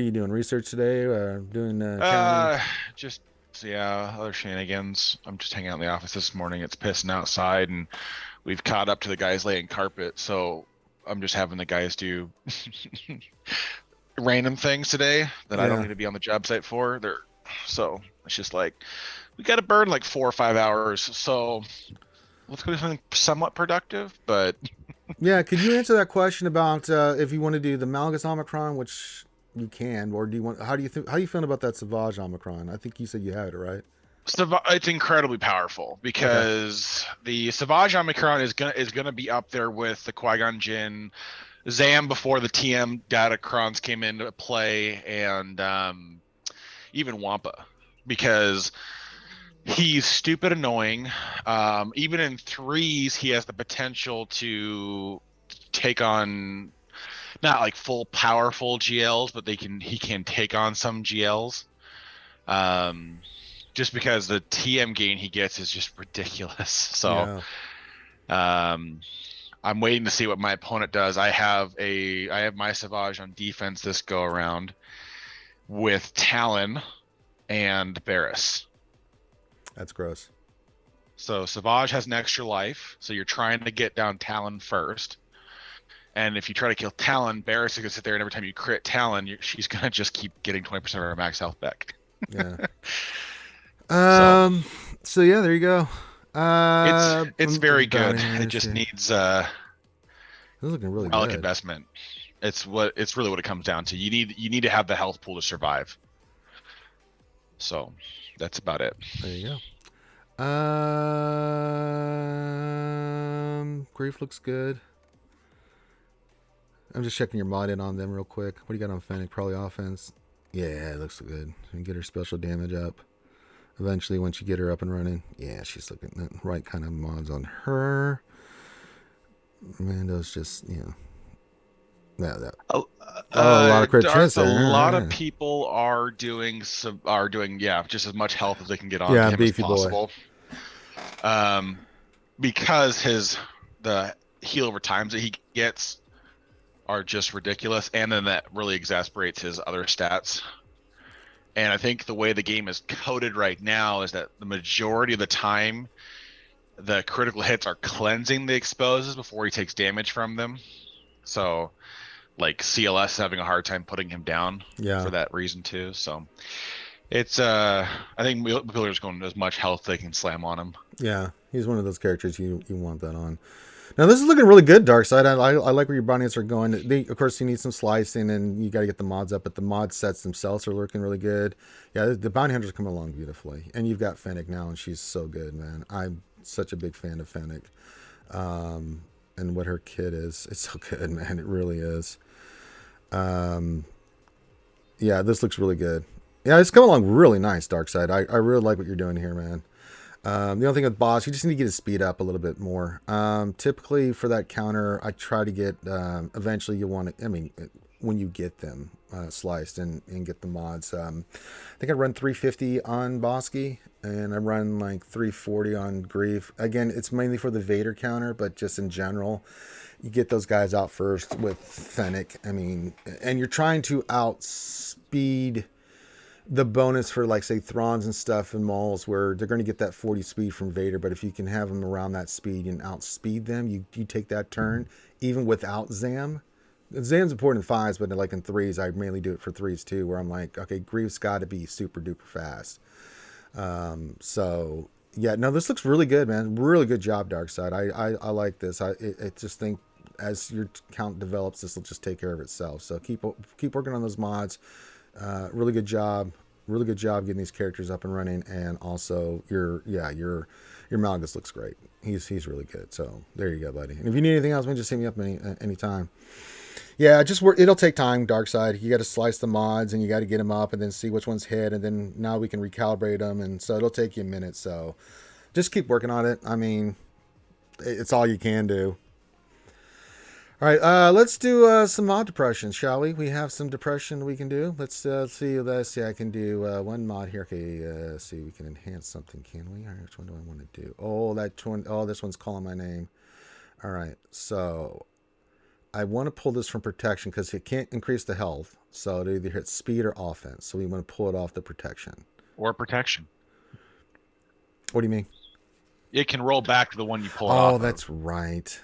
are you doing? Research today? Doing counting? Just other shenanigans. I'm just hanging out in the office this morning. It's pissing outside, and we've caught up to the guys laying carpet. So I'm just having the guys do random things today that I don't need to be on the job site for. So it's just like we got to burn like 4 or 5 hours. So let's go do something somewhat productive, but. Yeah, could you answer that question about if you want to do the Malgus Omicron, which you can, or do you want? How do you feel about that SWGOH Omicron? I think you said you had it, right? It's incredibly powerful because the SWGOH Omicron is gonna be up there with the Qui-Gon Jinn, Zam before the TM Datacrons came into play, and even Wampa, because he's stupid annoying. Even in 3s, he has the potential to take on not like full powerful GLs, but he can take on some GLs. Just because the TM gain he gets is just ridiculous. So I'm waiting to see what my opponent does. I have my SWGOH on defense this go around with Talon and Barriss. That's gross. So SWGOH has an extra life, so you're trying to get down Talon first. And if you try to kill Talon, Barriss is going to sit there, and every time you crit Talon, she's going to just keep getting 20% of her max health back. Yeah. So yeah, there you go. It's very good. It just needs this is looking really relic good. investment. It's really what it comes down to. You need to have the health pool to survive. So that's about it. There you go. Grief looks good. I'm just checking your mod in on them real quick. What do you got on Fennec? Probably offense. Yeah, it looks good. And get her special damage up. Eventually, once you get her up and running. Yeah, she's looking at the right kind of mods on her. Mando's just, a lot of crit chance. A lot of people are doing just as much health as they can get on him as possible. Boy. Because the heal over times that he gets are just ridiculous, and then that really exasperates his other stats. And I think the way the game is coded right now is that the majority of the time the critical hits are cleansing the exposes before he takes damage from them. So like CLS is having a hard time putting him down for that reason too. So it's I think people are just going as much health they can slam on him. Yeah, he's one of those characters you want that on. Now this is looking really good, Darkseid. I like where your bounties are going. Of course, you need some slicing, and you got to get the mods up. But the mod sets themselves are looking really good. Yeah, the bounty hunters are coming along beautifully. And you've got Fennec now, and she's so good, man. I'm such a big fan of Fennec, and what her kit is. It's so good, man. It really is. Yeah, this looks really good. Yeah, it's coming along really nice, Darkseid. I really like what you're doing here, man. The only thing with boss, you just need to get his speed up a little bit more. Typically for that counter, I try to get, eventually you want to, when you get them sliced and get the mods. I think I run 350 on Bosky, and I run like 340 on Grief. Again, it's mainly for the Vader counter, but just in general, you get those guys out first with Fennec. And you're trying to outspeed the bonus for, like, say, Throns and stuff and Mauls, where they're going to get that 40 speed from Vader, but if you can have them around that speed and outspeed them, you take that turn, even without Zam. Zam's important in 5s, but like in 3s, I mainly do it for 3s too, where I'm like, okay, Grief's got to be super duper fast. So, yeah, no, this looks really good, man. Really good job, Darkseid. I like this. I just think as your count develops, this will just take care of itself. So keep working on those mods. Really good job getting these characters up and running, and also your Malgus looks great. He's really good. So there you go, buddy. And if you need anything else, man, just hit me up anytime. Yeah, just work. It'll take time. Dark side, you got to slice the mods and you got to get them up and then see which ones hit, and then now we can recalibrate them, and so it'll take you a minute. So just keep working on it. I mean, it's all you can do. All right, let's do some mod depression, shall we? We have some depression we can do. Let's see. Let's see. I can do one mod here. Okay, see. We can enhance something, can we? All right, which one do I want to do? Oh, that one. Oh, this one's calling my name. All right, so I want to pull this from protection because it can't increase the health. So it either hits speed or offense. So we want to pull it off the protection. Or protection. What do you mean? It can roll back to the one you pull off. Oh, that's right.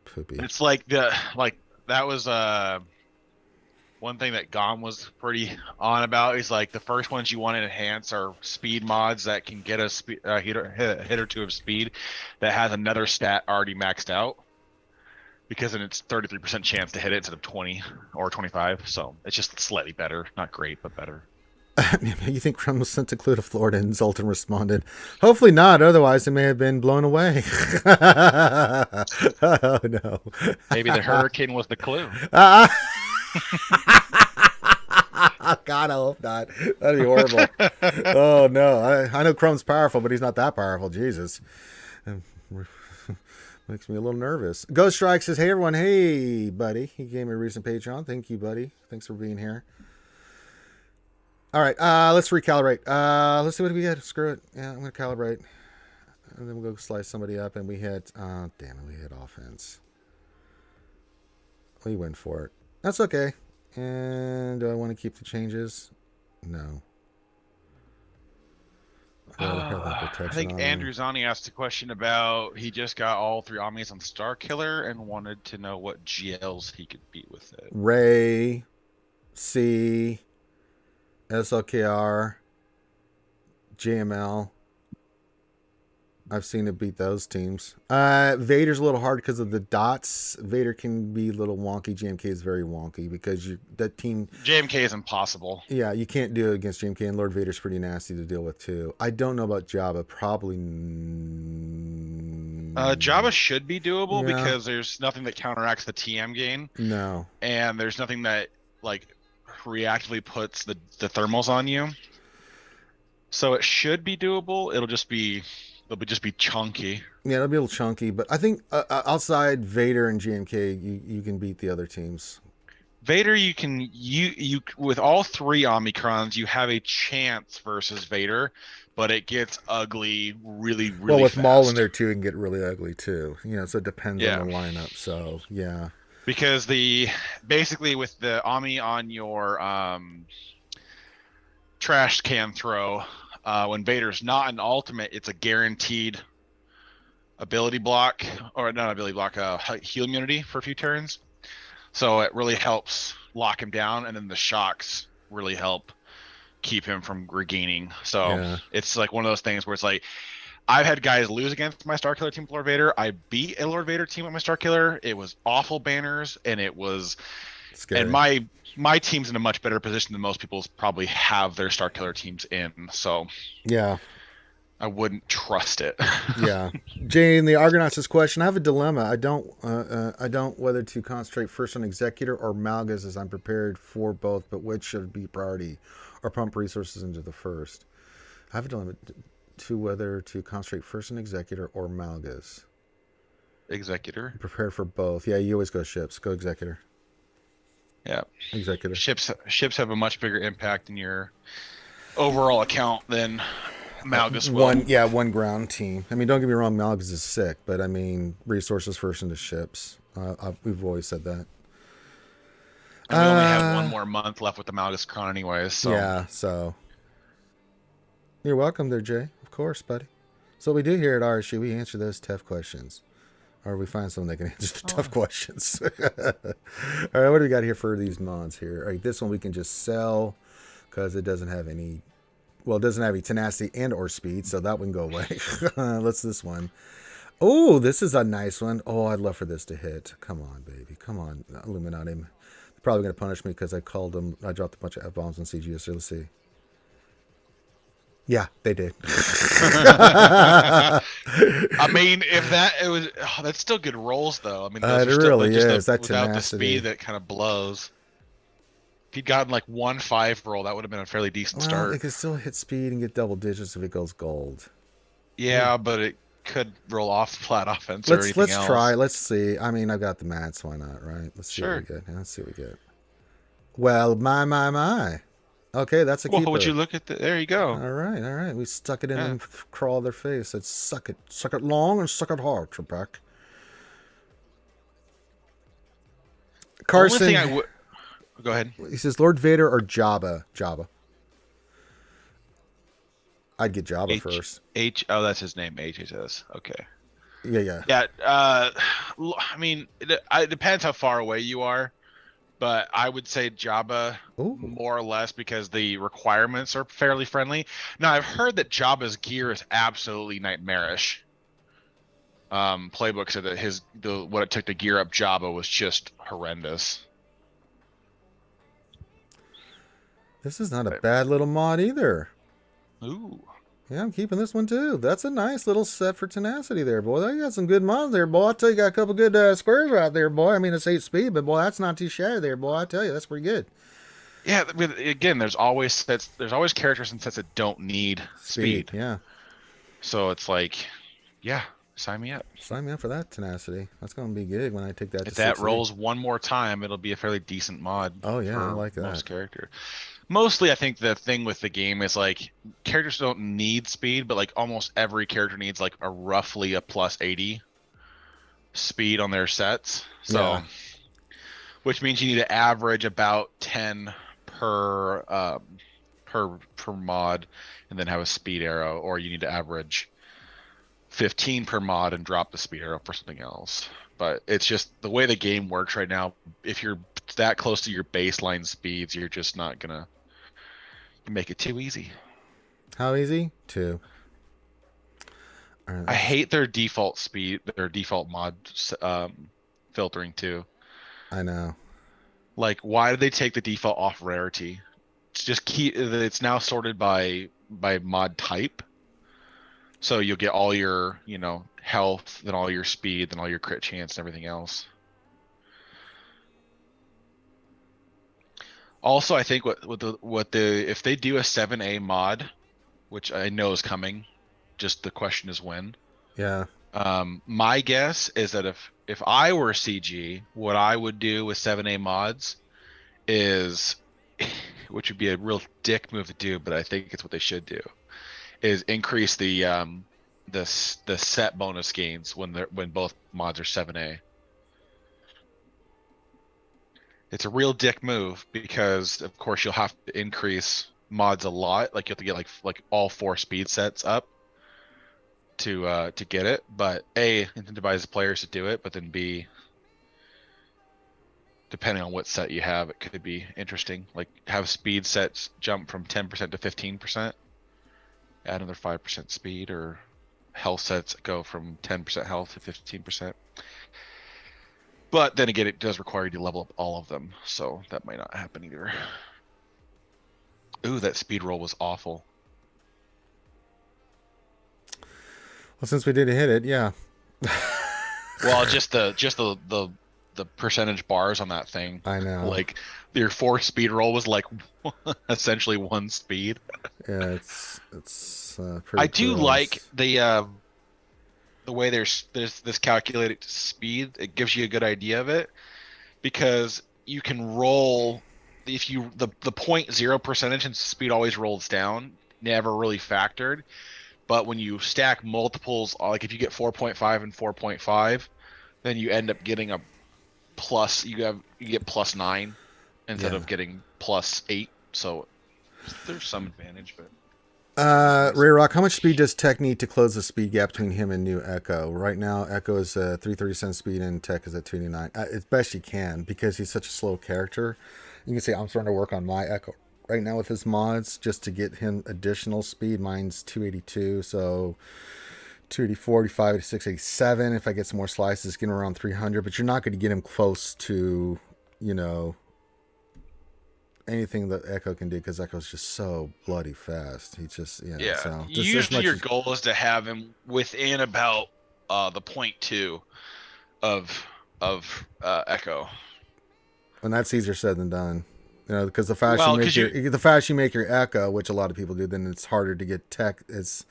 Poopy. It's like that was one thing that Gom was pretty on about. Is like the first ones you want to enhance are speed mods that can get a hit or two of speed that has another stat already maxed out. Because then it's 33% chance to hit it instead of 20 or 25. So it's just slightly better. Not great, but better. You think Crumb was sent to Clue to Florida and Zoltan responded, hopefully not, otherwise it may have been blown away. Oh, no. Maybe the hurricane was the clue. God, I hope not. That'd be horrible. Oh, no. I know Crumb's powerful, but he's not that powerful. Jesus. Makes me a little nervous. Ghost Strike says, hey, everyone. Hey, buddy. He gave me a recent Patreon. Thank you, buddy. Thanks for being here. All right. Let's recalibrate. Let's see what we get. Screw it. Yeah, I'm going to calibrate. And then we'll go slice somebody up. And we hit, damn it, we hit offense. We went for it. That's okay. And do I want to keep the changes? No. I think Andrew Zani asked a question about he just got all 3 Omnis on Star Killer and wanted to know what GLs he could beat with it. Ray, C, SLKR, JML. I've seen it beat those teams. Vader's a little hard because of the dots. Vader can be a little wonky. JMK is very wonky because that team. JMK is impossible. Yeah, you can't do it against JMK, and Lord Vader's pretty nasty to deal with too. I don't know about Jabba. Probably. Jabba should be doable because there's nothing that counteracts the TM gain. No. And there's nothing that reactively puts the thermals on you. So it should be doable. It'll just be chunky. Yeah, it'll be a little chunky, but I think outside Vader and GMK, you can beat the other teams. Vader, you with all 3 Omicrons, you have a chance versus Vader, but it gets ugly really well with fast. Maul in there too, it can get really ugly too. So it depends on the lineup. So yeah, because basically with the Omni on your trash can throw. When Vader's not an ultimate, it's a guaranteed ability block, or not ability block, heal immunity for a few turns. So it really helps lock him down, and then the shocks really help keep him from regaining. So it's like one of those things where it's like, I've had guys lose against my Star Killer team with Lord Vader. I beat a Lord Vader team with my Star Killer. It was awful banners, and it was scary. And my team's in a much better position than most people's probably have their Star Killer teams in. So yeah, I wouldn't trust it. Yeah. Jane, the Argonauts' question. I have a dilemma. I don't whether to concentrate first on Executor or Malgus, as I'm prepared for both, but which should be priority, or pump resources into the first. I have a dilemma to whether to concentrate first on Executor or Malgus. Executor. Prepared for both. Yeah, you always go ships. Go Executor. Yeah. Executor. Ships have a much bigger impact in your overall account than Malgus will. One ground team. I mean, don't get me wrong, Malgus is sick, but I mean, resources first into ships. We've always said that. And we only have one more month left with the Malgus Chron anyways. So. Yeah, so. You're welcome there, Jay. Of course, buddy. So what we do here at RSG, we answer those tough questions. Or we find someone that can answer the tough questions. All right, what do we got here for these mods here? All right, this one we can just sell because it doesn't have any... Well, it doesn't have any tenacity and or speed, so that one go away. Let's this one. Oh, this is a nice one. Oh, I'd love for this to hit. Come on, baby. Come on, Illuminati. They're probably going to punish me because I dropped a bunch of F-bombs on CGS. Let's see. Yeah, they did. I mean, if it was, that's still good rolls though. I mean, those It are still really just is. That without the tenacity. speed that kind of blows. If he'd gotten like 1-5 roll, that would have been a fairly decent Well, it start. could still hit speed and get double digits if it goes gold. Yeah, but it could roll off flat offense or Let's anything try. else. Let's see. I mean, I've got the mats. Why not? Right. Let's see what we Sure. get. Let's see what we get. Well, my. Okay, that's a Well, would you keeper. look at there you go. All right. We stuck it in Yeah. and crawl their face. Said, suck it long and suck it hard, Trebek. Carson. Only thing I would go ahead. He says Lord Vader or Jabba. I'd get Jabba first. Oh, that's his name. HHS. Okay. Yeah. Yeah. I mean, it depends how far away you are, but I would say Jabba more or less because the requirements are fairly friendly. Now, I've heard that Jabba's gear is absolutely nightmarish. Playbook said that what it took to gear up Jabba was just horrendous. This is not a bad little mod either. Ooh. Yeah, I'm keeping this one too. That's a nice little set for tenacity there, boy. You got some good mods there, boy. I tell you, got a couple good squares right there, boy. I mean, it's 8 speed, but boy, that's not too shabby there, boy. I tell you, that's pretty good. Yeah, again, there's always characters and sets that don't need speed. Yeah. So it's like, yeah, sign me up. Sign me up for that tenacity. That's going to be good when I take that. If that rolls one more time, it'll be a fairly decent mod. Oh yeah, I like that. Most character. Mostly, I think the thing with the game is like characters don't need speed, but like almost every character needs like a roughly a plus 80 speed on their sets. So, which means you need to average about 10 per mod, and then have a speed arrow, or you need to average 15 per mod and drop the speed arrow for something else. But it's just the way the game works right now. If you're that close to your baseline speeds, you're just not gonna make it too easy. How easy? 2. I hate their default speed, their default mod filtering too. I know. Like, why did they take the default off rarity? It's now sorted by mod type. So you'll get all your, health, then all your speed, then all your crit chance and everything else. Also, I think if they do a 7A mod, which I know is coming, just the question is when. Yeah. My guess is that if I were CG, what I would do with 7A mods is, which would be a real dick move to do, but I think it's what they should do, is increase the set bonus gains when both mods are 7A. It's a real dick move because of course you'll have to increase mods a lot. Like you have to get like all 4 speed sets up to get it. But A, incentivizes players to do it, but then B, depending on what set you have, it could be interesting. Like have speed sets jump from 10% to 15%, add another 5% speed, or health sets go from 10% health to 15%. But then again, it does require you to level up all of them, so that might not happen either. Ooh, that speed roll was awful. Well, since we did hit it, yeah. Well, just the percentage bars on that thing. I know. Like your 4 speed roll was like essentially 1 speed. Yeah, it's pretty. I do like the way there's this calculated speed. It gives you a good idea of it because you can roll the 0.0 percentage and speed always rolls down, never really factored. But when you stack multiples, like if you get 4.5 and 4.5, then you end up getting a plus. You get plus 9 instead of getting plus 8. So there's some advantage, but. Ray Rock, how much speed does Tech need to close the speed gap between him and new Echo? Right now, Echo is 337 speed and Tech is at 289. As best you can, because he's such a slow character. You can see I'm starting to work on my Echo right now with his mods just to get him additional speed. Mine's 282, so 284, 85, 86, 87. If I get some more slices, get him around 300. But you're not going to get him close to, anything that Echo can do because Echo's just so bloody fast. He just So usually your goal is to have him within about the 0.2 of Echo, and that's easier said than done. Because the faster you make your Echo, which a lot of people do, then it's harder to get tech. It's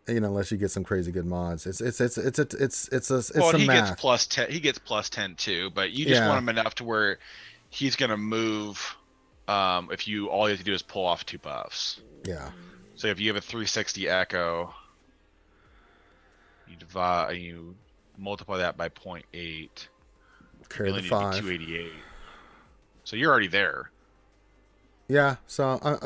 unless you get some crazy good mods. It's he math. Gets plus 10. He gets plus 10 too, but you just want him enough to where he's gonna move. If all you have to do is pull off 2 buffs. Yeah. So if you have a 360 Echo, you multiply that by 0.8. Carry the 5. 288. So you're already there. Yeah. So, I'm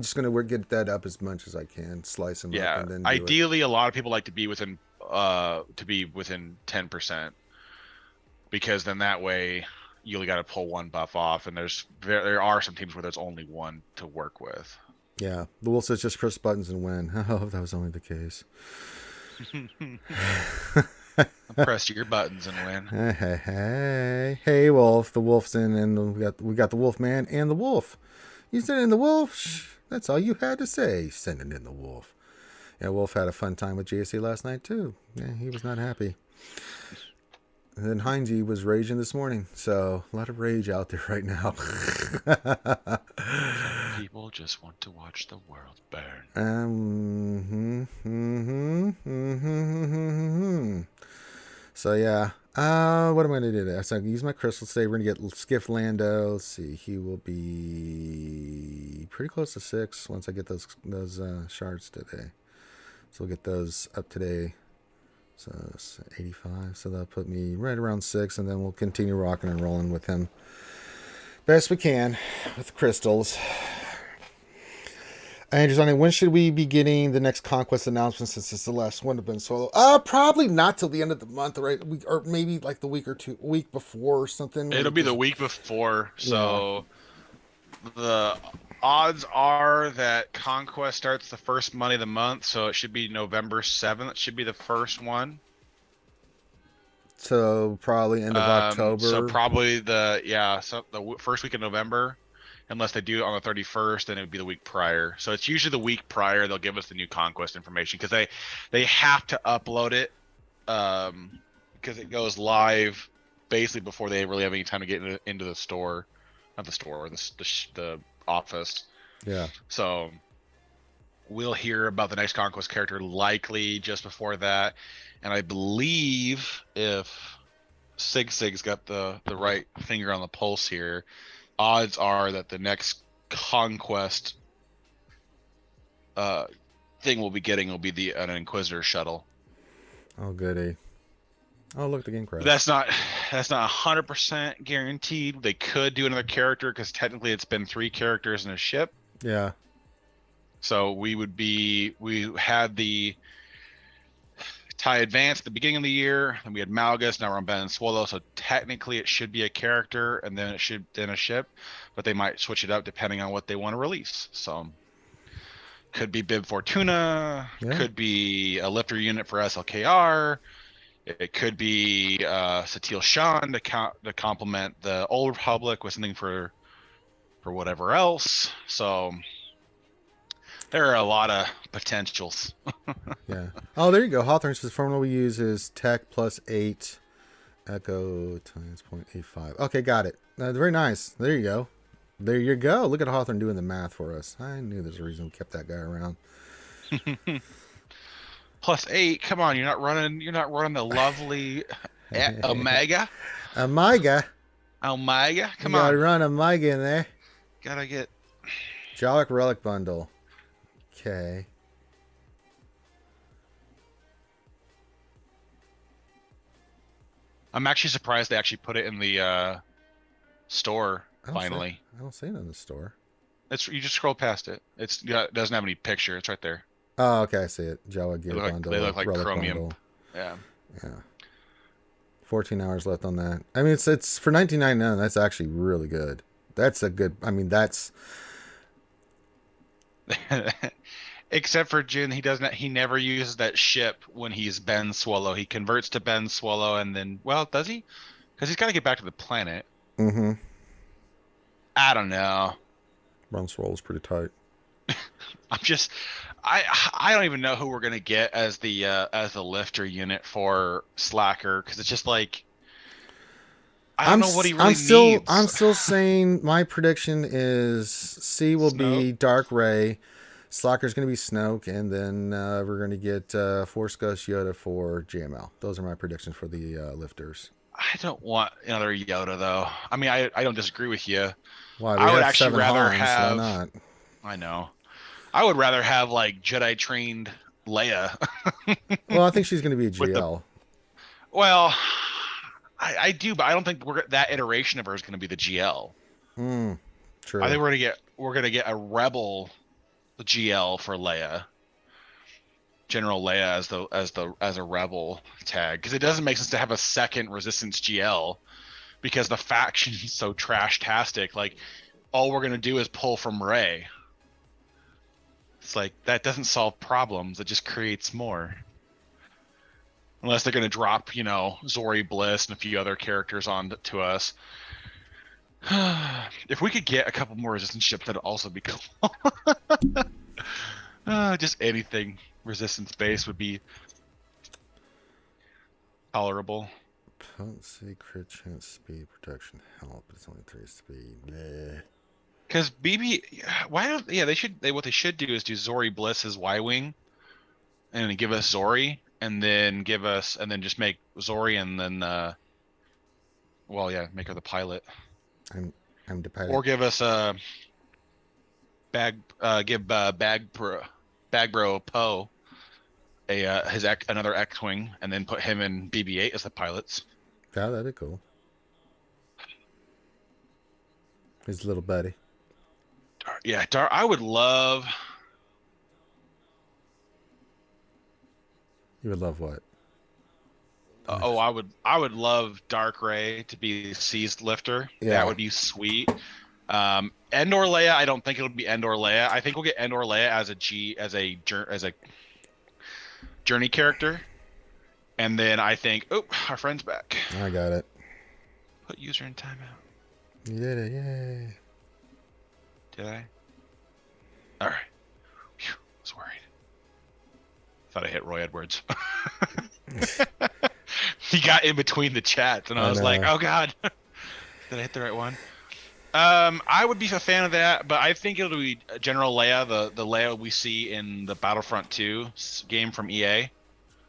just gonna get that up as much as I can, slice them up, and then ideally, a lot of people like to be within 10%, because then that way you only got to pull 1 buff off, and there are some teams where there's only 1 to work with. Yeah, the wolf says just press buttons and win. Oh, if that was only the case. Press your buttons and win. Hey, wolf! The wolf's in, and we got the wolf man and the wolf. You sent in the wolf. Shh, that's all you had to say. Sending in the wolf. Yeah, Wolf had a fun time with JC last night too. Yeah, he was not happy. And then Heinze was raging this morning, so a lot of rage out there right now. People just want to watch the world burn. So yeah, what am I gonna do today? So I use my crystals today. We're gonna get Skiff Lando. Let's see, he will be pretty close to 6 once I get those shards today. So we'll get those up today. So it's 85. So that'll put me right around 6, and then we'll continue rocking and rolling with him best we can with crystals. Andrew's on it. When should we be getting the next conquest announcement, since it's the last one to Ben Solo? Probably not till the end of the month, right? Or maybe like the week before or something. It'll be the week before. So the odds are that Conquest starts the first Monday of the month, so it should be November 7th. It should be the first one. So probably end of October. So probably the first week of November, unless they do it on the 31st, then it would be the week prior. So it's usually the week prior they'll give us the new Conquest information, because they have to upload it because it goes live basically before they really have any time to get into the store. Not the store, the office. Yeah. So we'll hear about the next Conquest character likely just before that. And I believe if Sig's got the right finger on the pulse here, odds are that the next Conquest thing we'll be getting will be an Inquisitor shuttle. Oh, goody. Oh, look, the game crashed. That's not 100% guaranteed. They could do another character, because technically it's been 3 characters in a ship. Yeah. So we had the TIE Advance at the beginning of the year, and we had Malgus. Now we're on Ben Swallow. So technically it should be a character, and then it should then a ship, but they might switch it up depending on what they want to release. So could be Bib Fortuna, could be a lifter unit for SLKR. It could be Satil Shan to complement the Old Republic with something for whatever else. So there are a lot of potentials. Yeah. Oh, there you go. Hawthorne says the formula we use is Tech plus 8, Echo times 0.85. Okay, got it. Very nice. There you go. There you go. Look at Hawthorne doing the math for us. I knew there's a reason we kept that guy around. Plus 8. Come on, you're not running the lovely Omega. Omega. Come you on. Gotta run Omega in there. Gotta get Jalik Relic Bundle. Okay. I'm actually surprised they actually put it in the store finally. I don't see it in the store. You just scroll past it. It doesn't have any picture. It's right there. Oh, okay, I see it. Jawa Gear Bundle. They look like chromium. Bundle. Yeah. 14 hours left on that. I mean, it's for $19.99. That's actually really good. That's a good. I mean, that's. Except for Jin, he never uses that ship when he's Ben Swallow. He converts to Ben Swallow, and then, well, does he? Because he's got to get back to the planet. Mm-hmm. I don't know. Bounce roll is pretty tight. I'm just, I don't even know who we're gonna get as the lifter unit for Slacker, because it's just like I don't know what he really I'm needs. still saying my prediction is C will Snoke. be Dark Ray, Slacker's going to be Snoke, and then we're going to get Force Ghost Yoda for JML. Those are my predictions for the lifters. I don't want another Yoda though. I mean, I don't disagree with you. Why? We I would have actually 7 rather Hans. Why have. not? I know. I would rather have like Jedi trained Leia Well, I think she's going to be a with the. GL. Well, I do, but I don't think that iteration of her is going to be the GL. True. I think we're gonna get a Rebel GL for Leia, General Leia as a Rebel tag, because it doesn't make sense to have a second Resistance GL because the faction is so trash-tastic. Like all we're gonna do is pull from Rey. It's like that doesn't solve problems; it just creates more. Unless they're gonna drop, Zori Bliss and a few other characters on to us. If we could get a couple more Resistance ships, that'd also be cool. Just anything Resistance based would be tolerable. Potency, crit chance, speed, protection, help. It's only 3 speed. Bleh. Because BB, why don't what they should do is do Zori Bliss's Y-wing, and give us Zori, and then just make Zori, and then make her the pilot. I'm the pilot. Or give us a Bagbro Poe another X-wing, and then put him and BB-8 as the pilots. Yeah, that'd be cool. His little buddy. Yeah, I would love. You would love what? I would love Dark Ray to be Seized Lifter. Yeah. That would be sweet. Endor Leia, I don't think it'll be Endor Leia. I think we'll get Endor Leia as a journey character. And then I think, our friend's back. I got it. Put user in timeout. You did it, yay. Did I? All right. Whew, I was worried. Thought I hit Roy Edwards. He got in between the chats, and I was like, "Oh God, did I hit the right one?" I would be a fan of that, but I think it'll be General Leia, the Leia we see in the Battlefront 2 game from EA.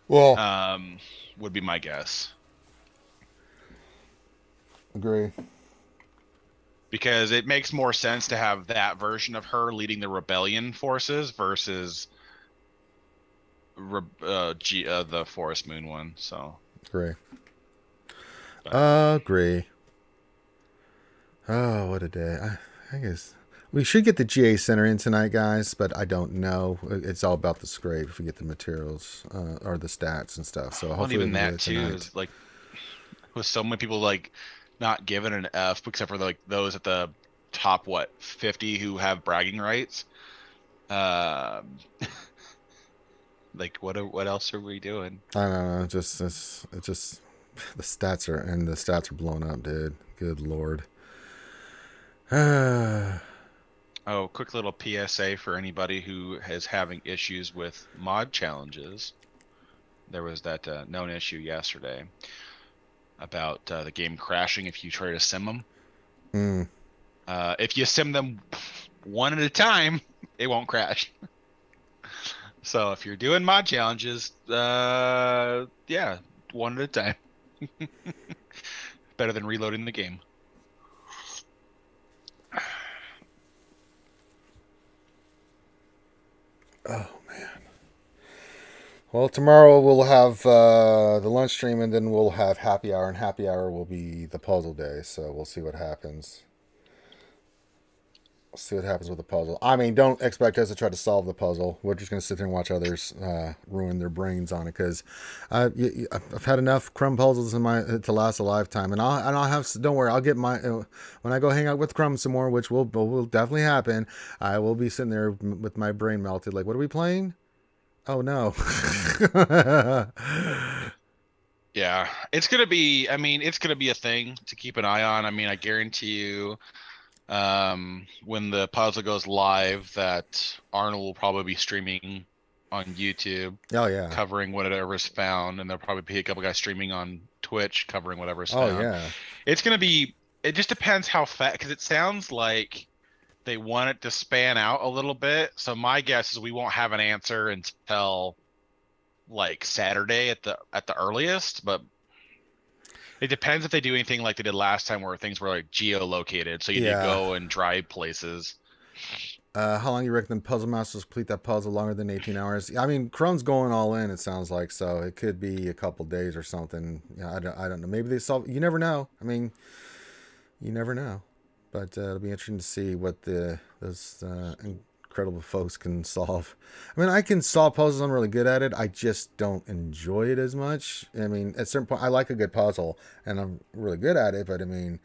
Well, would be my guess. Agree. Because it makes more sense to have that version of her leading the rebellion forces versus the Forest Moon one. So agree. Agree. Oh, what a day! I guess we should get the GA Center in tonight, guys, but I don't know. It's all about the scrape if we get the materials or the stats and stuff. So hopefully even that too is like with so many people like not given an F except for like those at the top 50 who have bragging rights. Like what else are we doing? I don't know. It's just the stats are blowing up, dude. Good lord. Oh, quick little PSA for anybody who is having issues with mod challenges. There was that known issue yesterday about the game crashing if you try to sim them. If you sim them one at a time, it won't crash. So if you're doing mod challenges, one at a time. Better than reloading the game. Oh man. Well, tomorrow we'll have the lunch stream, and then we'll have happy hour, and happy hour will be the puzzle day. So we'll see what happens. We'll see what happens with the puzzle. I mean, don't expect us to try to solve the puzzle. We're just going to sit there and watch others ruin their brains on it, because I've had enough crumb puzzles to last a lifetime. And I'll have. Don't worry, I'll get my when I go hang out with Crumb some more, which will definitely happen. I will be sitting there with my brain melted. Like, what are we playing? Oh no. Yeah, it's gonna be. I mean, it's gonna be a thing to keep an eye on. I mean, I guarantee you, when the puzzle goes live, that Arnold will probably be streaming on YouTube. Oh yeah. Covering whatever's found, and there'll probably be a couple guys streaming on Twitch covering whatever's Oh found. yeah. It's gonna be. It just depends how fast, because it sounds like they want it to span out a little bit. So my guess is we won't have an answer until like Saturday at the earliest, but it depends if they do anything like they did last time where things were like geolocated, so you need to go and drive places. How long do you reckon the puzzle masters complete that puzzle? Longer than 18 hours? I mean, Chrome's going all in, it sounds like, so it could be a couple days or something. Yeah, I don't know. Maybe they solve. You never know. I mean, you never know. But it'll be interesting to see what those incredible folks can solve. I mean, I can solve puzzles. I'm really good at it. I just don't enjoy it as much. I mean, at a certain point, I like a good puzzle, and I'm really good at it. But I mean,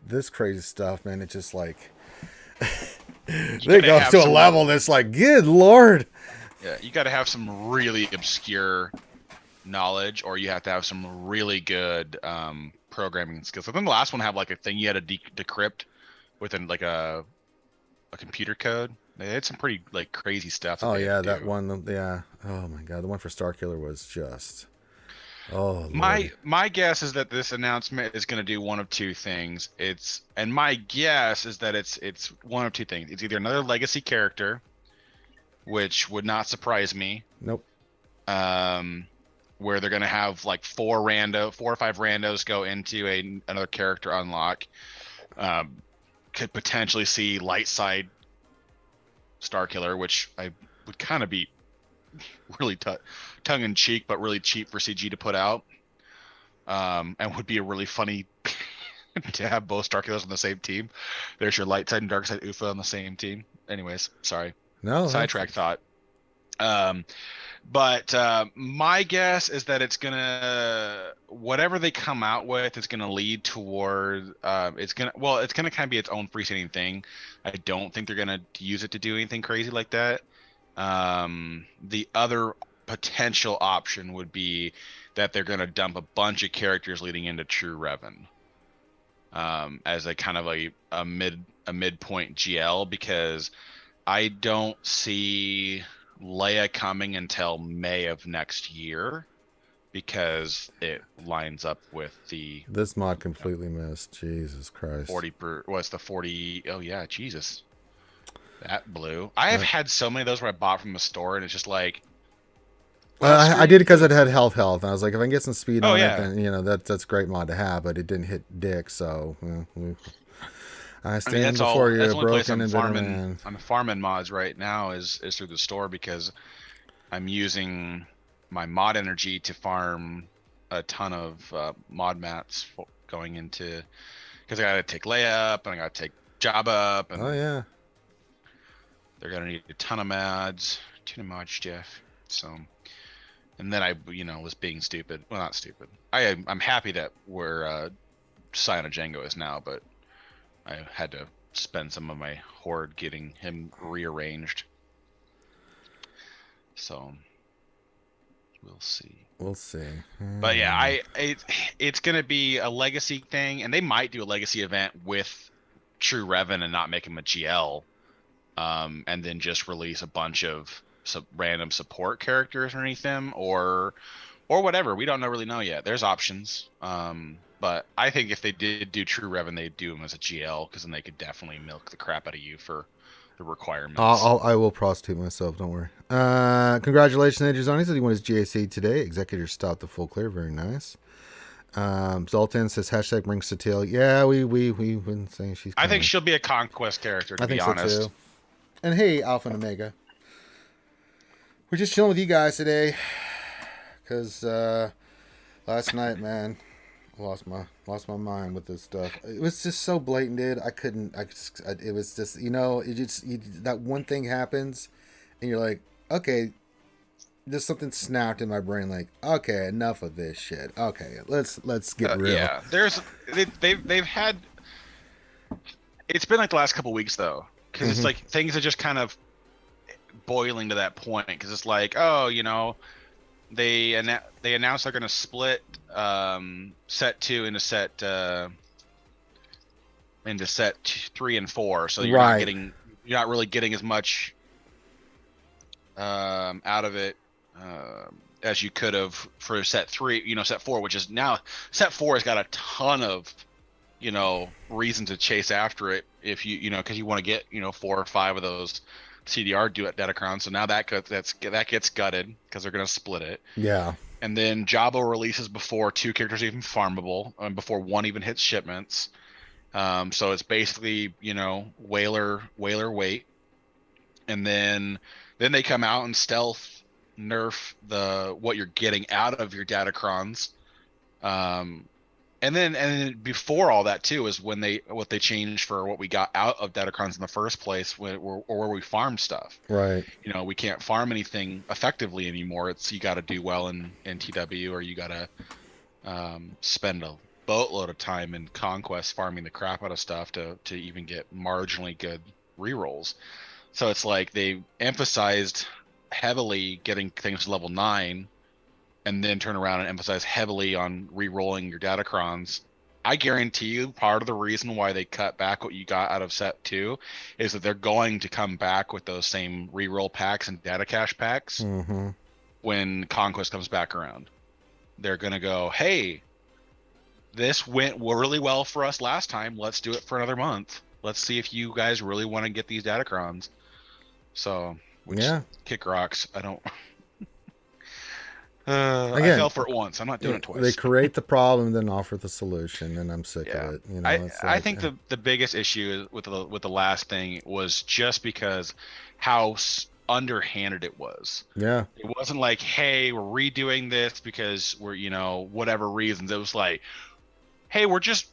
this crazy stuff, man, it's just like they go to a level that's like, good Lord. Yeah, you got to have some really obscure knowledge, or you have to have some really good programming skills. So then the last one had like a thing you had to decrypt within like a computer code. They had some pretty like crazy stuff. Oh yeah, that one. Yeah. Oh my God, the one for Starkiller was just. Oh. My guess is that this announcement is going to do one of two things. My guess is that it's one of two things. It's either another legacy character, which would not surprise me. Nope. Where they're going to have like 4 or 5 randos go into another character unlock. Could potentially see light side Starkiller, which I would kind of be really tongue in cheek, but really cheap for CG to put out. And would be a really funny to have both Starkillers on the same team. There's your light side and dark side UFA on the same team. Anyways, sorry. No. Sidetrack thought. But my guess is that it's gonna, whatever they come out with is gonna lead toward it's gonna kind of be its own freestanding thing. I don't think they're gonna use it to do anything crazy like that. The other potential option would be that they're gonna dump a bunch of characters leading into True Revan as a kind of a midpoint GL, because I don't see Leia coming until May of next year, because it lines up with this mod completely missed. Jesus Christ. 40. Oh yeah, Jesus, that blew. I have had so many of those where I bought from the store and it's just like, I did it because it had health, and I was like, if I can get some speed on it, then that's a great mod to have. But it didn't hit dick, so I stand before you, broken and bitter man. I'm farming mods right now is through the store, because I'm using my mod energy to farm a ton of mod mats going into, because I gotta take Leia up and I gotta take Jabba up. And oh yeah. They're gonna need a ton of mods, Jeff. So, and then I was being stupid. Well, not stupid. I'm happy that where Scion of Django is now, but I had to spend some of my horde getting him rearranged. So we'll see. But yeah, it's gonna be a legacy thing, and they might do a legacy event with True Revan and not make him a GL, and then just release a bunch of random support characters underneath them, or whatever. We don't really know yet. There's options. But I think if they did do True Revan, they'd do him as a GL, because then they could definitely milk the crap out of you for the requirements. I will prostitute myself, don't worry. Congratulations, Andrew Zoni says he won his GAC today. Executor stopped the full clear, very nice. Zoltan says hashtag bring Satil. Yeah, we've been saying she's coming. I think she'll be a conquest character, to be honest. So too. And hey, Alpha and Omega. We're just chilling with you guys today, because last night, man, lost my mind with this stuff. It was just so blatant, dude. It was just, that one thing happens and you're like, okay, there's something snapped in my brain, like, okay, enough of this shit. Okay, let's get real. Yeah, they've had, it's been like the last couple weeks though, because it's like things are just kind of boiling to that point, because it's like, oh, they announced they're going to split set 2 into set or into set 3 and 4, so you're not really getting as much out of it as you could have for set 3. Set 4, which is now set 4 has got a ton of reason to chase after it if because you want to get 4 or 5 of those CDR Datacrons. So now that gets gutted because they're going to split it. Yeah. And then Jabo releases before 2 characters even farmable, and before 1 even hits shipments. So it's basically whaler wait, and then they come out and stealth nerf what you're getting out of your Datacrons. And then before all that too is when what they changed for what we got out of Datacrons in the first place, where we farmed stuff. Right. We can't farm anything effectively anymore. You got to do well in TW, or you got to spend a boatload of time in Conquest farming the crap out of stuff to even get marginally good rerolls. So it's like they emphasized heavily getting things to level 9, and then turn around and emphasize heavily on re-rolling your Datacrons. I guarantee you part of the reason why they cut back what you got out of set 2 is that they're going to come back with those same re-roll packs and data cache packs when Conquest comes back around. They're going to go, hey, this went really well for us last time. Let's do it for another month. Let's see if you guys really want to get these Datacrons. So, kick rocks. I don't... Again, I fell for it once. I'm not doing it twice. They create the problem, then offer the solution, and I'm sick of it. I think the biggest issue with the last thing was just because how underhanded it was. Yeah. It wasn't like, hey, we're redoing this because we're whatever reasons. It was like, hey, we're just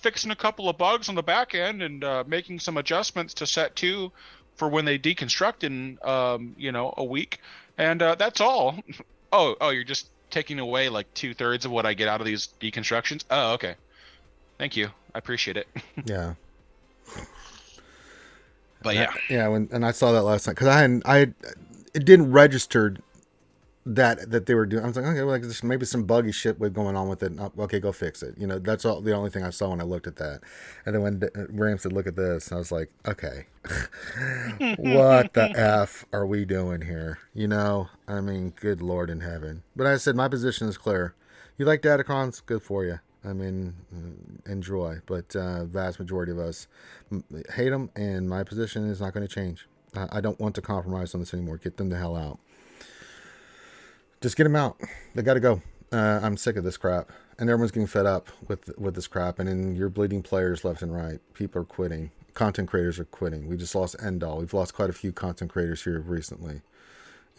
fixing a couple of bugs on the back end and making some adjustments to set 2 for when they deconstruct in a week, and that's all. Oh, you're just taking away like 2/3 of what I get out of these deconstructions? Oh, okay. Thank you. I appreciate it. Yeah. But yeah. And I saw that last night because it didn't register that they were doing. I was like, okay, well, there's maybe some buggy shit going on with it. Okay, go fix it. That's all. The only thing I saw when I looked at that. And then when Ram said, "Look at this," I was like, okay, what the f are we doing here? I mean, good Lord in heaven. But I said my position is clear. You like Datacrons? Good for you. I mean, enjoy. But vast majority of us hate them, and my position is not going to change. I don't want to compromise on this anymore. Get them the hell out. Just get them out. They got to go. I'm sick of this crap. And everyone's getting fed up with this crap. And then you're bleeding players left and right. People are quitting. Content creators are quitting. We just lost Endall. We've lost quite a few content creators here recently.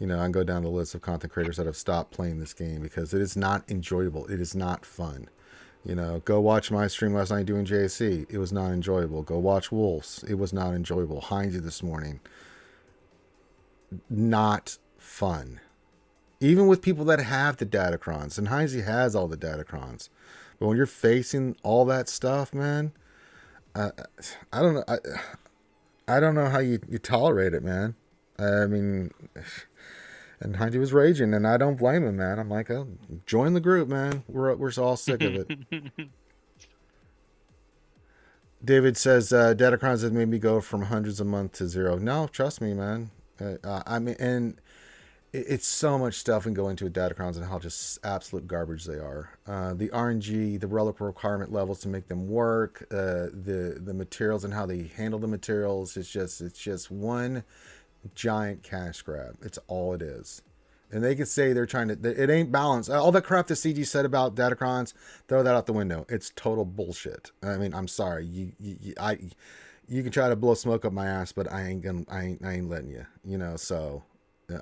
I can go down the list of content creators that have stopped playing this game because it is not enjoyable. It is not fun. Go watch my stream last night doing JSC. It was not enjoyable. Go watch Wolves. It was not enjoyable. Heinzie this morning. Not fun. Even with people that have the Datacrons, and Heinzie has all the Datacrons, but when you're facing all that stuff, man, I don't know. I don't know how you tolerate it, man. I mean, and Heinzie was raging, and I don't blame him, man. I'm like, oh, join the group, man. We're all sick of it. David says Datacrons has made me go from hundreds a month to 0. No, trust me, man. I mean, and it's so much stuff and go into Datacrons and how just absolute garbage they are. The RNG, the relic requirement levels to make them work, the materials and how they handle the materials. It's just one giant cash grab. It's all it is. And they could say they're trying to. It ain't balanced. All that crap the CG said about Datacrons, throw that out the window. It's total bullshit. I mean, I'm sorry. You can try to blow smoke up my ass, but I ain't letting you. So.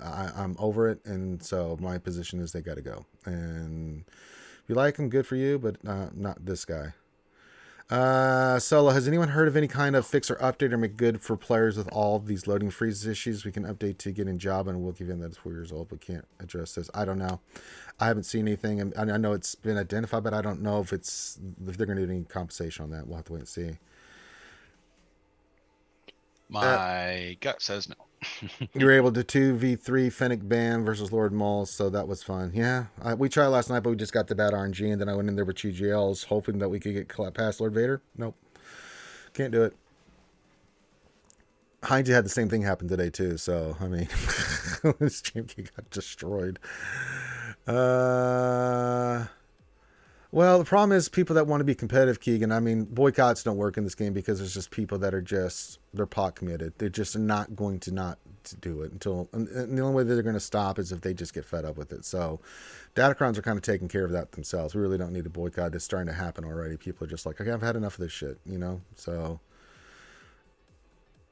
I'm over it, and so my position is they got to go. And if you like them, good for you, but not this guy. Solo, has anyone heard of any kind of fix or update or make good for players with all of these loading freeze issues? We can update to get in job, and we'll give in that it's 4 years old, but can't address this. I don't know. I haven't seen anything, and I know it's been identified, but I don't know if they're going to do any compensation on that. We'll have to wait and see. My gut says no. You were able to 2v3 Fennec Bam versus Lord Maul, so that was fun. Yeah, we tried last night, but we just got the bad RNG, and then I went in there with 2 GLs, hoping that we could get past Lord Vader. Nope. Can't do it. Heinz had the same thing happen today too. So I mean, this stream key got destroyed. Well, the problem is people that want to be competitive, Keegan. I mean, boycotts don't work in this game because there's just people that are they're pot committed. They're just not going to not to do it until, and the only way that they're going to stop is if they just get fed up with it. So Datacrons are kind of taking care of that themselves. We really don't need a boycott. It's starting to happen already. People are just like, okay, I've had enough of this shit, So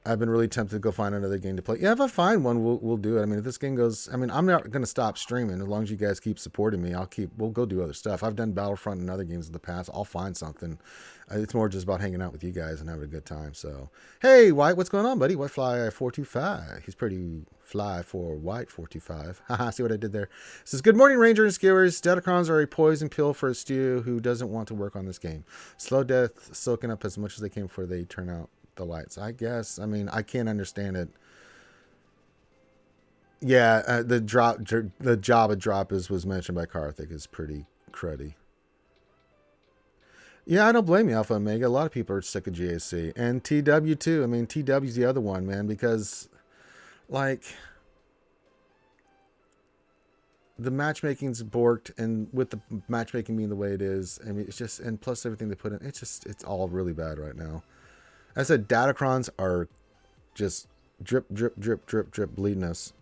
I've been really tempted to go find another game to play. Yeah, if I find one, we'll do it. I mean, if this game goes, I mean, I'm not going to stop streaming as long as you guys keep supporting me. We'll go do other stuff. I've done Battlefront and other games in the past. I'll find something. It's more just about hanging out with you guys and having a good time. So, hey, White, what's going on, buddy? Whitefly 425. He's pretty fly for White 425. Haha, see what I did there? It says, good morning, Ranger and Skewers. Datacrons are a poison pill for a stew who doesn't want to work on this game. Slow death, soaking up as much as they can before they turn out the lights, I guess. I mean, I can't understand it. Yeah, the Java drop was mentioned by Karthik is pretty cruddy. Yeah, I don't blame you, Alpha Omega. A lot of people are sick of GAC and TW too. I mean, TW's the other one, man, because like the matchmaking's borked, and with the matchmaking being the way it is, I mean, it's just, and plus everything they put in, it's all really bad right now. I said Datacrons are just drip, drip, drip, drip, drip, bleeding us.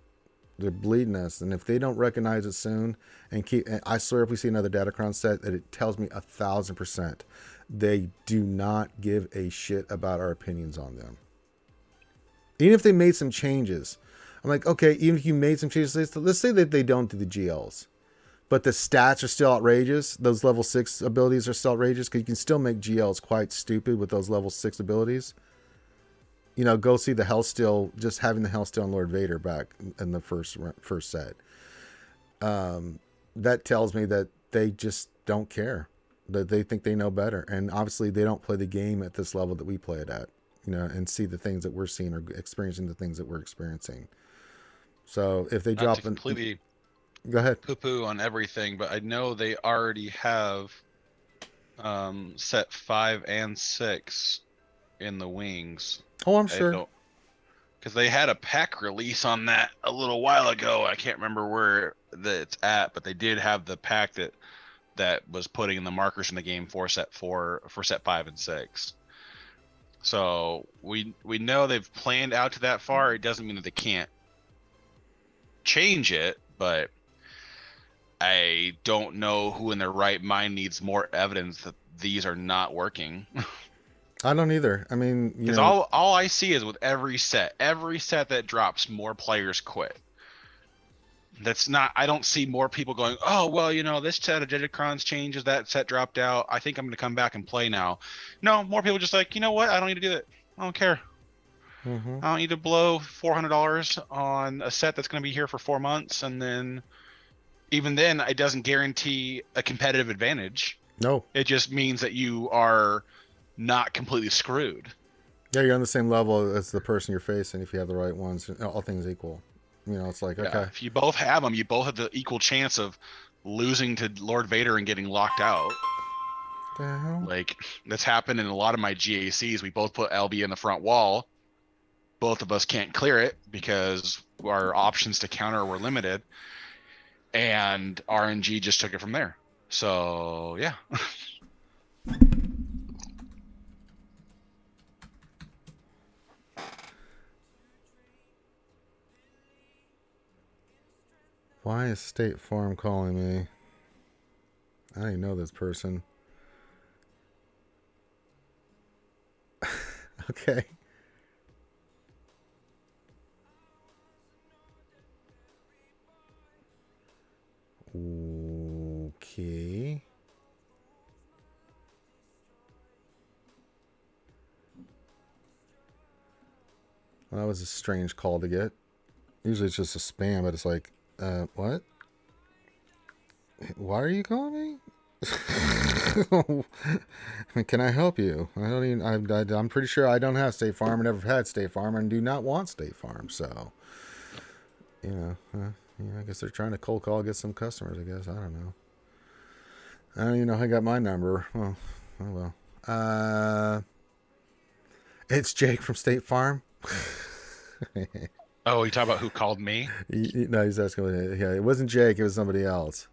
They're bleeding us. And if they don't recognize it soon and I swear if we see another Datacron set, that it tells me 1,000% they do not give a shit about our opinions on them. Even if they made some changes. I'm like, okay, even if you made some changes, let's say that they don't do the GLs. But the stats are still outrageous. Those level 6 abilities are still outrageous because you can still make GLs quite stupid with those level 6 abilities. Go see the Hellsteel, just having the Hellsteel and Lord Vader back in the first set. That tells me that they just don't care. That they think they know better. And obviously they don't play the game at this level that we play it at. And see the things that we're seeing or experiencing the things that we're experiencing. So if they drop... completely... Go ahead. Poo-poo on everything, but I know they already have set 5 and 6 in the wings. Oh, I'm sure. Because they had a pack release on that a little while ago. I can't remember where it's at, but they did have the pack that was putting in the markers in the game for set 5 and 6. So we know they've planned out to that far. It doesn't mean that they can't change it, but I don't know who in their right mind needs more evidence that these are not working. I don't either. I mean, because all I see is with every set that drops, more players quit. That's not, I don't see more people going, oh, well, this set of Digicrons changes, that set dropped out. I think I'm going to come back and play now. No, more people just like, you know what? I don't need to do that. I don't care. Mm-hmm. I don't need to blow $400 on a set that's going to be here for 4 months. And then even then, it doesn't guarantee a competitive advantage. No. It just means that you are not completely screwed. Yeah, you're on the same level as the person you're facing if you have the right ones, all things equal. It's like, okay. If you both have them, you both have the equal chance of losing to Lord Vader and getting locked out. The hell? Like, that's happened in a lot of my GACs. We both put LB in the front wall. Both of us can't clear it because our options to counter were limited. And RNG just took it from there. So, yeah. Why is State Farm calling me? I don't even know this person. Okay. Okay. Well, that was a strange call to get. Usually it's just a spam, but it's like, what? Why are you calling me? Can I help you? I don't even. I'm pretty sure I don't have State Farm. I never had State Farm, and do not want State Farm. So, I guess they're trying to cold call, get some customers. I guess I don't know. I don't even know how I got my number. Well, oh well. It's Jake from State Farm. Oh, you talk about who called me? No, he's asking. Yeah, it wasn't Jake. It was somebody else.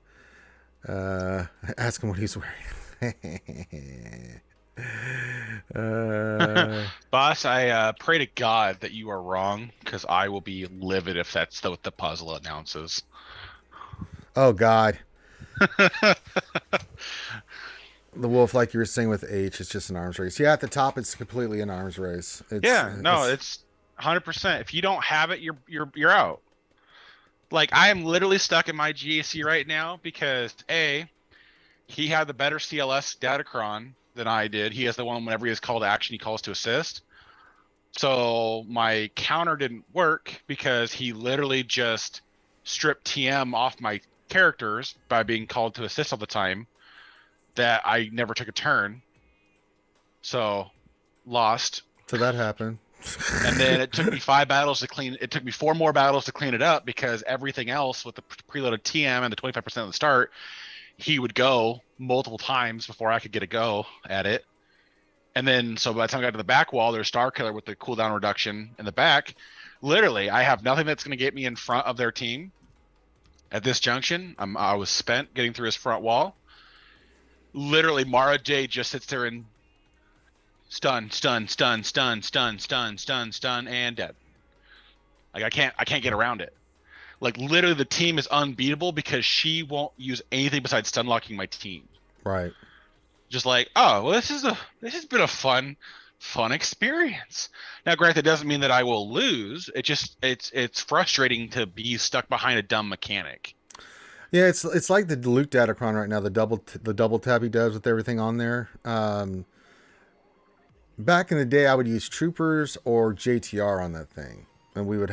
Ask him what he's wearing. Boss, I pray to God that you are wrong, because I will be livid if that's what the puzzle announces. Oh God. The wolf, like you were saying with H, it's just an arms race. Yeah, at the top, it's completely an arms race. It's 100%. If you don't have it, you're out. Like, I am literally stuck in my GAC right now because he had the better CLS Datacron than I did. He has the one whenever he has called to action, he calls to assist. So my counter didn't work because he literally just stripped TM off my characters by being called to assist all the time. That I never took a turn. So lost. So that happened. And then it took me 4 more battles to clean it up, because everything else with the preloaded TM and the 25% at the start, he would go multiple times before I could get a go at it. And then, so by the time I got to the back wall, there's Star Killer with the cooldown reduction in the back. Literally, I have nothing that's going to get me in front of their team at this junction. I was spent getting through his front wall. Literally, Mara J just sits there and stun, and dead. Like, I can't get around it. Like, literally, the team is unbeatable because she won't use anything besides stun locking my team. Right. Just like, oh, well, this has been a fun experience. Now, granted, it doesn't mean that I will lose. It's frustrating to be stuck behind a dumb mechanic. Yeah, it's like the Luke Datacron right now, the double tap he does with everything on there. Back in the day, I would use Troopers or JTR on that thing, and we'd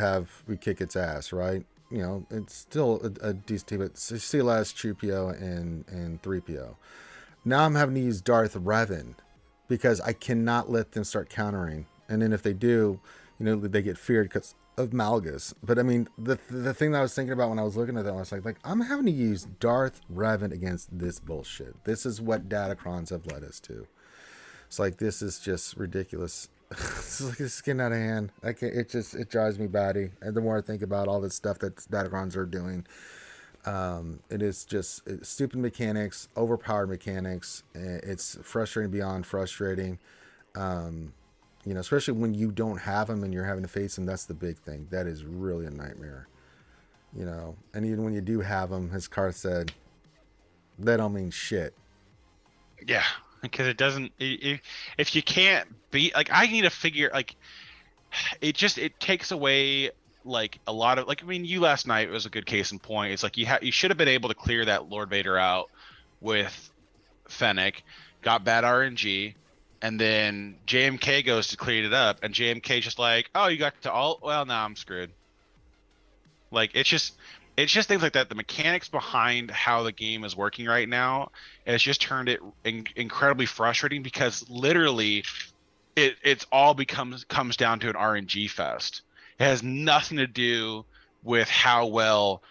kick its ass, right? You know, it's still a decent team, but CLS, Troopio, and 3PO. Now I'm having to use Darth Revan because I cannot let them start countering, and then if they do, you know, they get feared because of Malgus. But I mean, the thing that I was thinking about when I was looking at that, I was like I'm having to use Darth Revan against this bullshit. This is what Datacrons have led us to. It's like, this is just ridiculous. This is getting out of hand. It drives me batty. And the more I think about all this stuff that Datacrons are doing, it's stupid mechanics, overpowered mechanics. It's frustrating beyond frustrating. You know, especially when you don't have them and you're having to face them. That's the big thing. That is really a nightmare. You know, and even when you do have them, as Carr said, that don't mean shit. Yeah, because it doesn't. If you can't beat, like, I need to figure, like, it takes away, like, a lot of, like, I mean, you last night was a good case in point. It's like you should have been able to clear that Lord Vader out with Fennec, got bad RNG. And then JMK goes to clean it up, and JMK's just like, oh, you got to alt? Well, now I'm screwed. Like, it's just things like that. The mechanics behind how the game is working right now has just turned it incredibly frustrating, because literally it's all comes down to an RNG fest. It has nothing to do with how well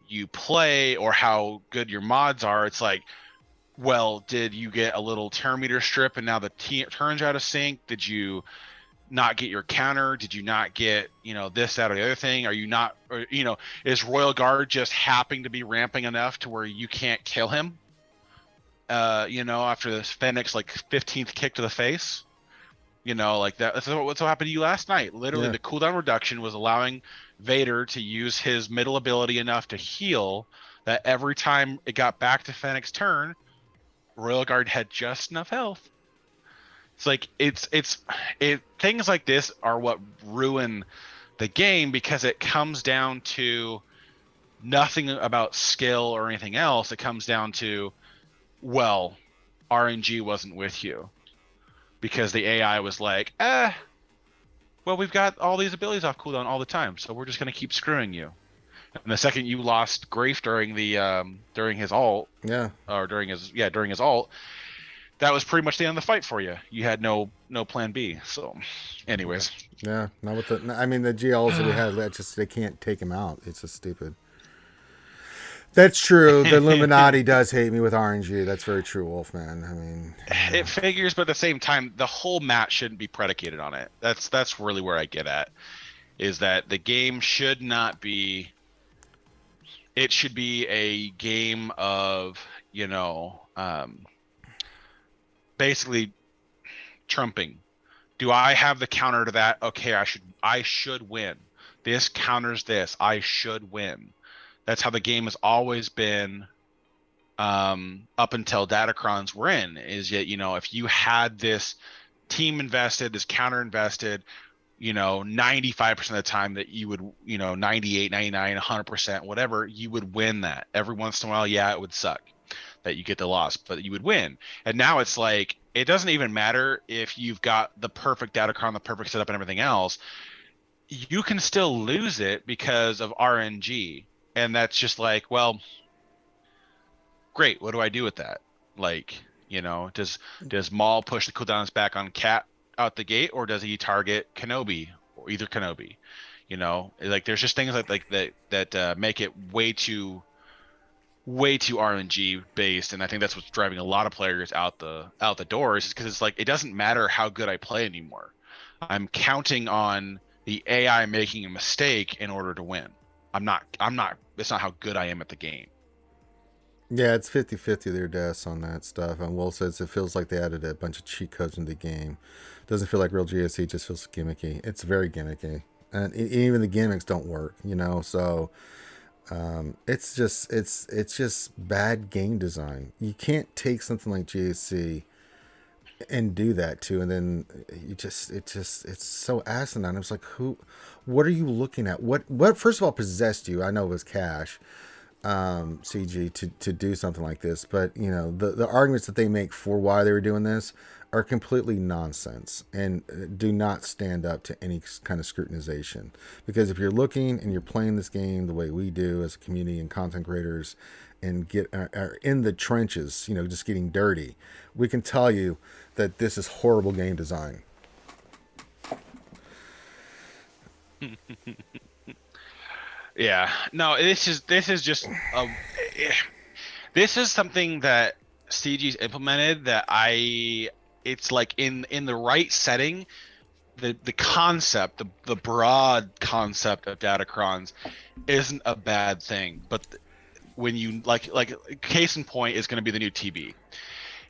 you play or how good your mods are. It's like, well, did you get a little turn meter strip and now the turns out of sync? Did you not get your counter? Did you not get, you know, this, that, or the other thing? Are you not, or, you know, is Royal Guard just happening to be ramping enough to where you can't kill him? You know, after this Fennec's like 15th kick to the face, you know, like that. That's what happened to you last night. Literally, The cooldown reduction was allowing Vader to use his middle ability enough to heal that every time it got back to Fennec's turn, Royal Guard had just enough health. It's like things like this are what ruin the game, because it comes down to nothing about skill or anything else. It comes down to, well, RNG wasn't with you because the AI was like, well, we've got all these abilities off cooldown all the time, so we're just going to keep screwing you. And the second you lost Grafe during his ult, during his ult, that was pretty much the end of the fight for you. You had no plan B. So, anyways, not with the GLs that we had. They can't take him out. It's just stupid. That's true. The Illuminati does hate me with RNG. That's very true, Wolfman. I mean, It figures, but at the same time, the whole match shouldn't be predicated on it. That's really where I get at, is that the game should not be. It should be a game of, basically trumping. Do I have the counter to that? Okay, I should win. This counters this. I should win. That's how the game has always been, up until Datacrons were in. Is yet, if you had this team invested, this counter invested, 95% of the time that you would, 98, 99, 100%, whatever, you would win that. Every once in a while, yeah, it would suck that you get the loss, but you would win. And now it's like, it doesn't even matter if you've got the perfect Datacron, the perfect setup, and everything else. You can still lose it because of RNG. And that's just like, well, great. What do I do with that? Like, does Maul push the cooldowns back on Cat out the gate, or does he target Kenobi, or either Kenobi? Like there's just things like that make it way too RNG based, and I think that's what's driving a lot of players out the doors, is because it's like, it doesn't matter how good I play anymore. I'm counting on the AI making a mistake in order to win. It's not how good I am at the game. yeah, it's 50-50 their deaths on that stuff. And Will says it feels like they added a bunch of cheat codes in the game. Doesn't feel like real GSC, it just feels gimmicky. It's very gimmicky. And even the gimmicks don't work, So it's just bad game design. You can't take something like GSC and do that too, and then it's so asinine. It's like, what are you looking at? What first of all possessed you? I know it was cash, CG, to do something like this, but the arguments that they make for why they were doing this are completely nonsense and do not stand up to any kind of scrutinization. Because if you're looking and you're playing this game the way we do as a community and content creators, and are in the trenches, just getting dirty, we can tell you that this is horrible game design. Yeah, no, this is just this is something that CG's implemented that it's like in the right setting, the concept, the broad concept of Datacrons isn't a bad thing, but when you like case in point is going to be the new TB.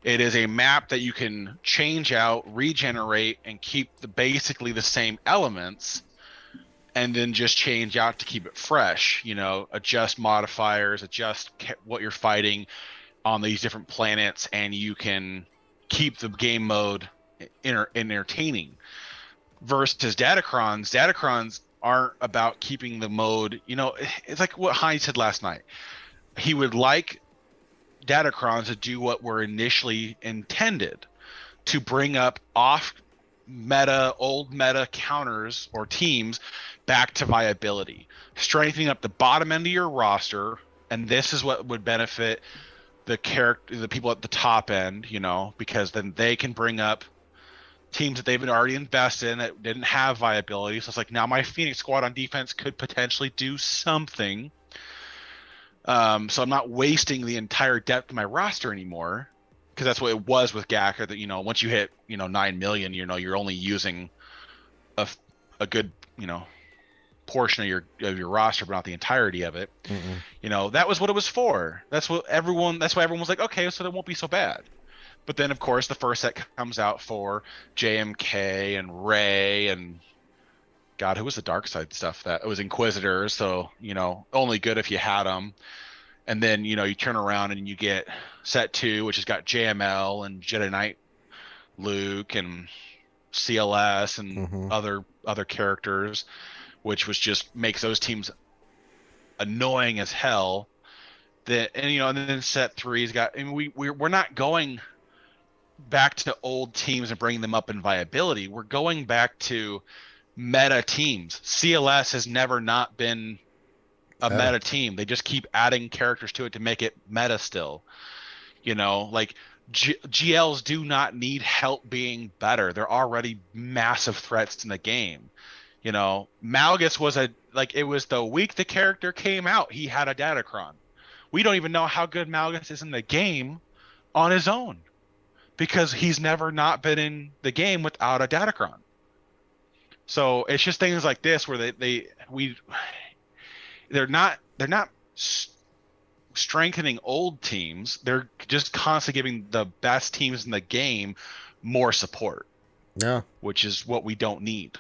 It is a map that you can change out, regenerate, and keep basically the same elements, and then just change out to keep it fresh. Adjust modifiers, adjust what you're fighting on these different planets, and you can keep the game mode entertaining. Versus Datacrons aren't about keeping the mode. It's like what Heinz said last night. He would like Datacrons to do what were initially intended, to bring up old meta counters or teams back to viability, strengthening up the bottom end of your roster. And this is what would benefit the people at the top end, because then they can bring up teams that they've been already invested in that didn't have viability. So it's like, now my Phoenix squad on defense could potentially do something. So I'm not wasting the entire depth of my roster anymore, because that's what it was with Gacker. That once you hit 9 million, you're only using a good portion of your roster, but not the entirety of it. That was what it was for. That's why everyone was like, okay, so that won't be so bad. But then of course the first set comes out for JMK and Ray and God, who was the dark side stuff? That it was Inquisitors, so only good if you had them. And then you turn around and you get set 2, which has got JML and Jedi Knight Luke and CLS and other characters, which was just makes those teams annoying as hell. And then set 3's got. I mean, we're not going back to old teams and bringing them up in viability. We're going back to meta teams. CLS has never not been a meta team. They just keep adding characters to it to make it meta still. Like GLs do not need help being better. They're already massive threats in the game. Malgus was it was the week the character came out, he had a Datacron, we don't even know how good Malgus is in the game on his own, because he's never not been in the game without a Datacron. So it's just things like this where they're not strengthening old teams. They're just constantly giving the best teams in the game more support. Yeah. Which is what we don't need.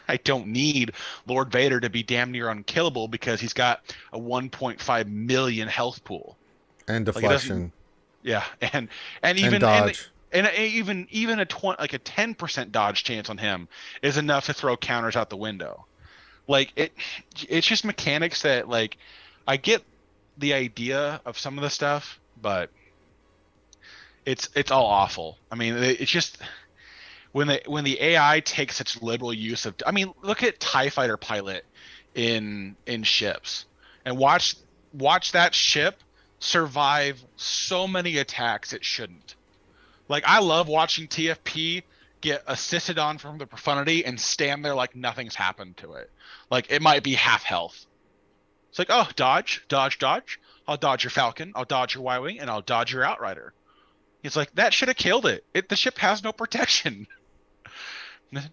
I don't need Lord Vader to be damn near unkillable because he's got a 1.5 million health pool. And deflection. Yeah, and even dodge. And even a 10% dodge chance on him is enough to throw counters out the window. Like it's just mechanics that, like, I get the idea of some of the stuff, but it's all awful. I mean, it's just when the AI takes such liberal use of, I mean, look at TIE fighter pilot in ships, and watch that ship survive so many attacks it shouldn't. Like, I love watching TFP get assisted on from the profundity and stand there like nothing's happened to it. Like, it might be half health. It's like, oh, dodge. I'll dodge your Falcon, I'll dodge your Y-Wing, and I'll dodge your Outrider. It's like, that should have killed it. The ship has no protection.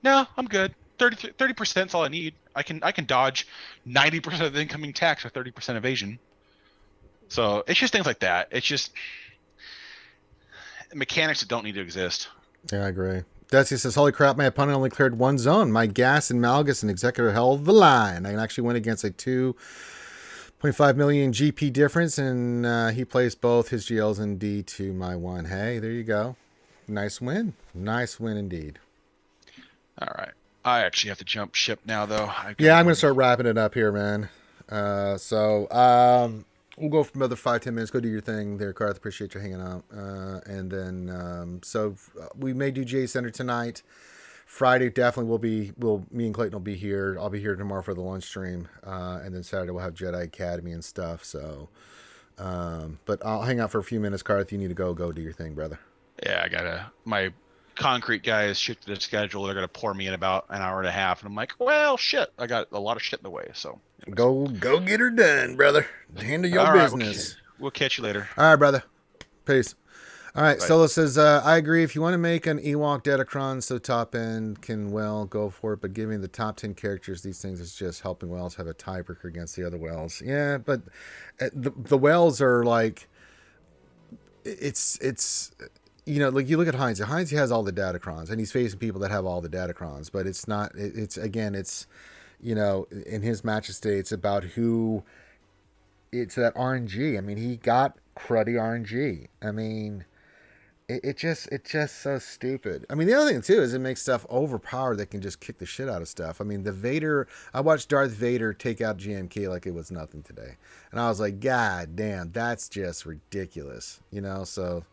No, I'm good. 30% is all I need. I can dodge 90% of the incoming attacks with 30% evasion. So it's just things like that. It's just mechanics that don't need to exist. Yeah, I agree. Desi says, holy crap, my opponent only cleared one zone. My gas and Malgus and Executor held the line. I actually went against a 2.5 million GP difference, and he placed both his GLs in D to my 1. Hey, there you go. Nice win. Nice win indeed. All right. I actually have to jump ship now, though. Yeah, I'm going to start wrapping it up here, man. We'll go for another 5-10 minutes. Go do your thing there, Garth. Appreciate you hanging out. And then, we may do J Center tonight. Friday definitely me and Clayton will be here. I'll be here tomorrow for the lunch stream. And then Saturday we'll have Jedi Academy and stuff. So, but I'll hang out for a few minutes, Garth. You need to go do your thing, brother. Yeah, my concrete guys shifted the schedule. They're going to pour me in about an hour and a half. And I'm like, well, shit, I got a lot of shit in the way. So go get her done, brother. Handle your business. We'll catch you later. All right, brother. Peace. All right. Bye. Solo says, I agree. If you want to make an Ewok Datacron so top end can go for it. But giving the top 10 characters these things is just helping Wells have a tiebreaker against the other Wells. Yeah, but the Wells are like, it's you know, like you look at Heinz. Heinz has all the Datacrons, and he's facing people that have all the Datacrons. But it's not. It's you know, in his match state, it's about who. It's that RNG. I mean, he got cruddy RNG. I mean, it's just so stupid. I mean, the other thing too is it makes stuff overpowered that can just kick the shit out of stuff. I mean, the Vader. I watched Darth Vader take out GMK like it was nothing today, and I was like, God damn, that's just ridiculous. You know, so.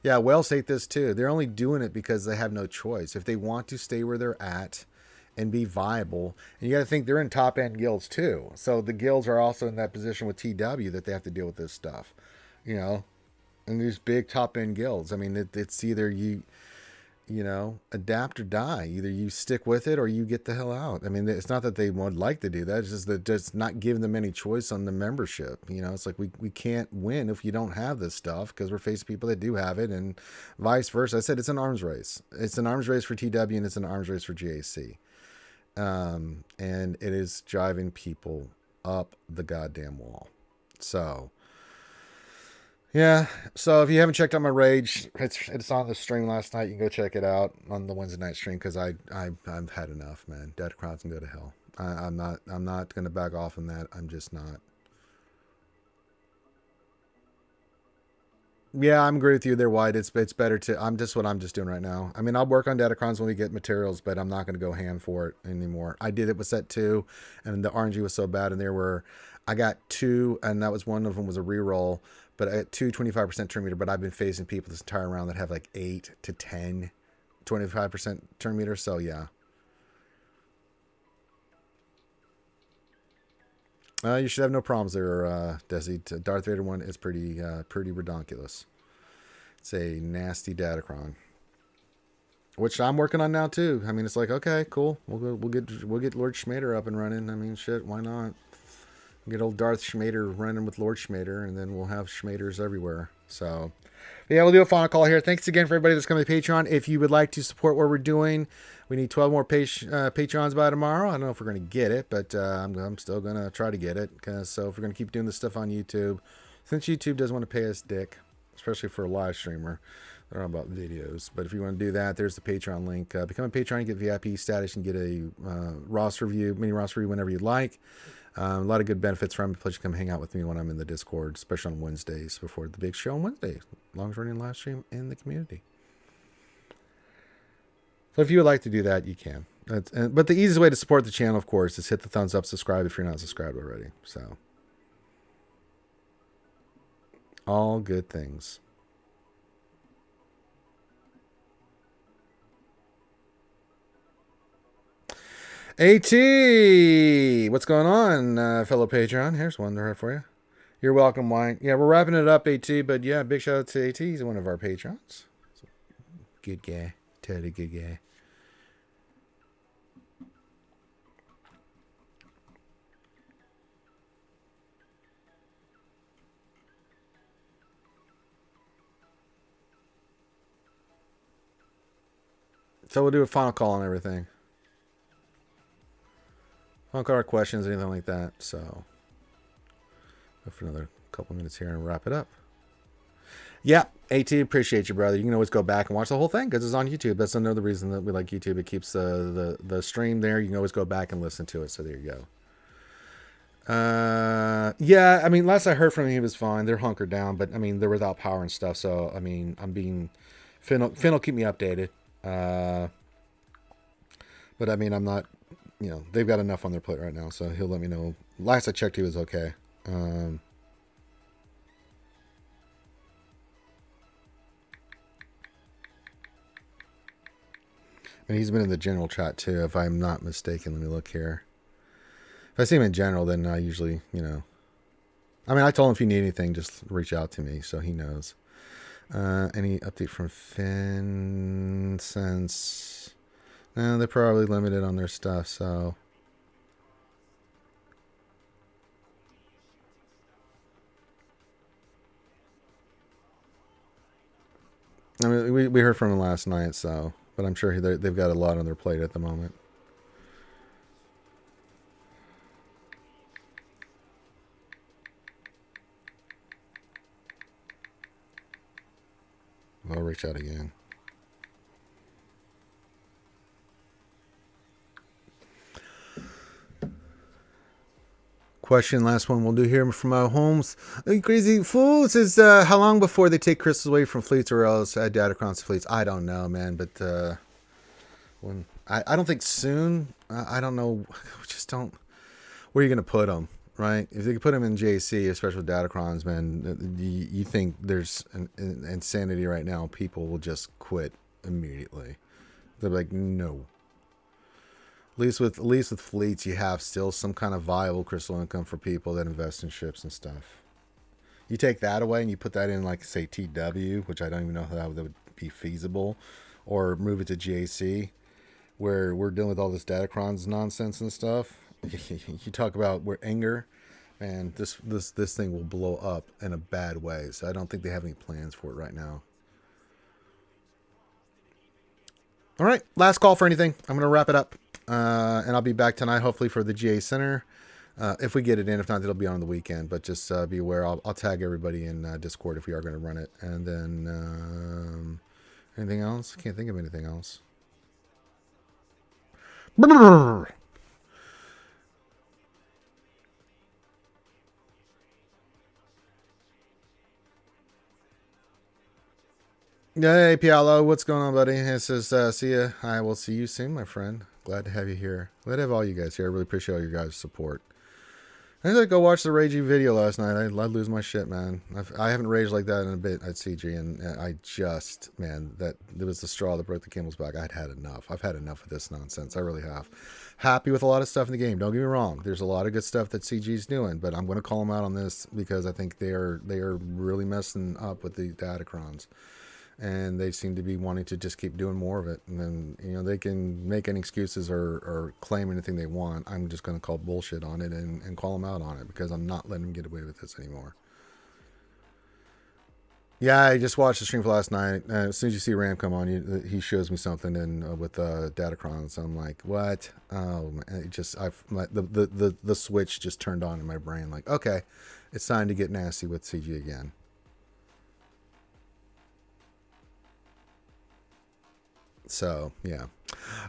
Yeah, Wells hate this too. They're only doing it because they have no choice. If they want to stay where they're at and be viable, and you got to think they're in top end guilds too. So the guilds are also in that position with TW that they have to deal with this stuff, you know, and these big top end guilds. I mean, it's either you know, adapt or die. Either you stick with it or you get the hell out. I mean, it's not that they would like to do that. It's just that just not giving them any choice on the membership. You know, it's like we can't win if you don't have this stuff because we're facing people that do have it and vice versa. I said it's an arms race. It's an arms race for TW and it's an arms race for GAC. And it is driving people up the goddamn wall. So... yeah, so if you haven't checked out my Rage, it's on the stream last night. You can go check it out on the Wednesday night stream because I've had enough, man. Datacrons can go to hell. I'm not gonna back off on that. I'm just not. Yeah, I'm agree with you. They're wide. It's better to. I'm just doing right now. I mean, I'll work on Datacrons when we get materials, but I'm not gonna go ham for it anymore. I did it with set 2, and the RNG was so bad, and I got 2, and that was one of them was a reroll. But at 25% turn meter, but I've been facing people this entire round that have like 8 to 10, 25% turn meter. So yeah. You should have no problems there, Desi. Darth Vader one is pretty redonkulous. It's a nasty Datacron, which I'm working on now too. I mean, it's like, okay, cool. We'll get Lord Schmader up and running. I mean, shit, why not? Get old Darth Schmader running with Lord Schmader, and then we'll have Schmaders everywhere. So, yeah, we'll do a final call here. Thanks again for everybody that's coming to Patreon. If you would like to support what we're doing, we need 12 more Patreons by tomorrow. I don't know if we're going to get it, but I'm still going to try to get it. So if we're going to keep doing this stuff on YouTube, since YouTube doesn't want to pay us dick, especially for a live streamer, they're all about videos. But if you want to do that, there's the Patreon link. Become a Patreon, you get VIP status, and get a roster review, mini roster review whenever you'd like. A lot of good benefits from it. Plus, you come hang out with me when I'm in the Discord, especially on Wednesdays before the big show on Wednesday. Longest running live stream in the community. So if you would like to do that, you can. But the easiest way to support the channel, of course, is hit the thumbs up, subscribe if you're not subscribed already. So, all good things. AT, what's going on, fellow Patreon? Here's one there for you. You're welcome, Wine. Yeah, we're wrapping it up, AT, but yeah, big shout out to AT. He's one of our patrons. Good guy. Totally good guy. So we'll do a final call on everything. Final call or questions, anything like that. So go for another couple minutes here and wrap it up. Yeah, AT, appreciate you, brother. You can always go back and watch the whole thing because it's on YouTube. That's another reason that we like YouTube. It keeps the stream there. You can always go back and listen to it. So there you go. Yeah, I mean, last I heard from him, he was fine. They're hunkered down, but I mean, they're without power and stuff. So I mean, Finn will keep me updated. But I mean, I'm not, they've got enough on their plate right now, so he'll let me know. Last I checked, he was okay. And he's been in the general chat too, if I'm not mistaken. Let me look here. If I see him in general, then I usually, I mean, I told him if you need anything, just reach out to me, so he knows. Any update from Finn since... No, they're probably limited on their stuff, so... I mean, we heard from him last night, so... But I'm sure they've got a lot on their plate at the moment. I'll reach out again. Question, last one we'll do here from Holmes. Crazy Fool says, how long before they take crystals away from fleets or else add datacrons to fleets? I don't know, man, but I don't think soon. I don't know. We just don't. Where are you going to put them, right? If they could put them in JC, especially with datacrons, man, you think there's an insanity right now. People will just quit immediately. They're like, no. At least with fleets, you have still some kind of viable crystal income for people that invest in ships and stuff. You take that away and you put that in, like, say, TW, which I don't even know how that would be feasible, or move it to JC, where we're dealing with all this datacrons nonsense and stuff. You talk about where anger, man, this thing will blow up in a bad way. So I don't think they have any plans for it right now. All right, last call for anything. I'm going to wrap it up. And I'll be back tonight, hopefully, for the GA Center. If we get it in. If not, it'll be on the weekend. But just be aware. I'll tag everybody in Discord if we are going to run it. And then anything else? I can't think of anything else. Hey, Pialo, what's going on, buddy? It says, see ya. I will see you soon, my friend. Glad to have you here. Glad to have all you guys here. I really appreciate all your guys' support. I had to go watch the Ragey video last night. I'd lose my shit, man. I haven't raged like that in a bit at CG, and I just, man, that it was the straw that broke the camel's back. I'd had enough. I've had enough of this nonsense. I really have. Happy with a lot of stuff in the game. Don't get me wrong. There's a lot of good stuff that CG's doing, but I'm going to call them out on this because I think they are really messing up with the datacrons. and they seem to be wanting to just keep doing more of it. And then, you know, they can make any excuses or claim anything they want. I'm just going to call bullshit on it and call them out on it, because I'm not letting them get away with this anymore. Yeah, I just watched the stream for last night. As soon as you see Ram come on, he shows me something and with Datacron. So I'm like, what? Oh, man, the switch just turned on in my brain. Like, okay, it's time to get nasty with CG again. So, yeah.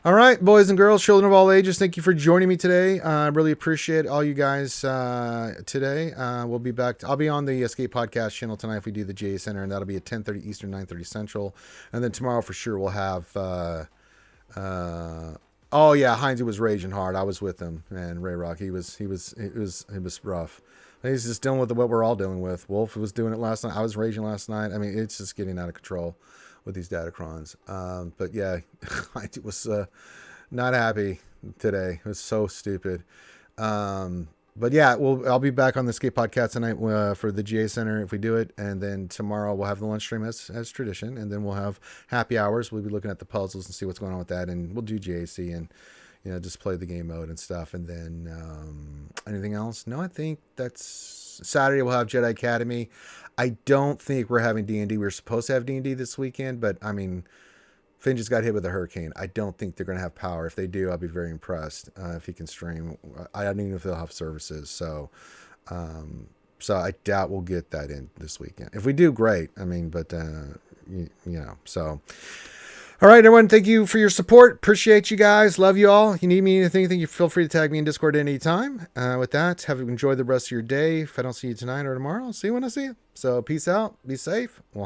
All right, boys and girls, children of all ages, thank you for joining me today. I really appreciate all you guys today. We'll be back. I'll be on the Escape Podcast channel tonight if we do the GA Center, and that'll be at 10:30 Eastern, 9:30 Central. And then tomorrow for sure we'll have... oh, yeah, Heinz was raging hard. I was with him, man. Ray Rock, it was rough. He's just dealing with what we're all dealing with. Wolf was doing it last night. I was raging last night. I mean, it's just getting out of control with these Datacrons. But yeah, I was not happy today. It was so stupid. But yeah, I'll be back on the Escape Podcast tonight for the GA Center if we do it. And then tomorrow we'll have the lunch stream as tradition. And then we'll have happy hours. We'll be looking at the puzzles and see what's going on with that. And we'll do GAC and, you know, just play the game mode and stuff. And then anything else? No, I think that's Saturday. We'll have Jedi Academy. I don't think we're having D&D. We were supposed to have D&D this weekend, but I mean, Finn just got hit with a hurricane. I don't think they're going to have power. If they do, I'll be very impressed if he can stream. I don't even know if they'll have services. So I doubt we'll get that in this weekend. If we do, great. I mean, but you know, so. All right, everyone. Thank you for your support. Appreciate you guys. Love you all. If you need me anything, you feel free to tag me in Discord at any time. With that, have enjoyed the rest of your day. If I don't see you tonight or tomorrow, I'll see you when I see you. So peace out. Be safe. We'll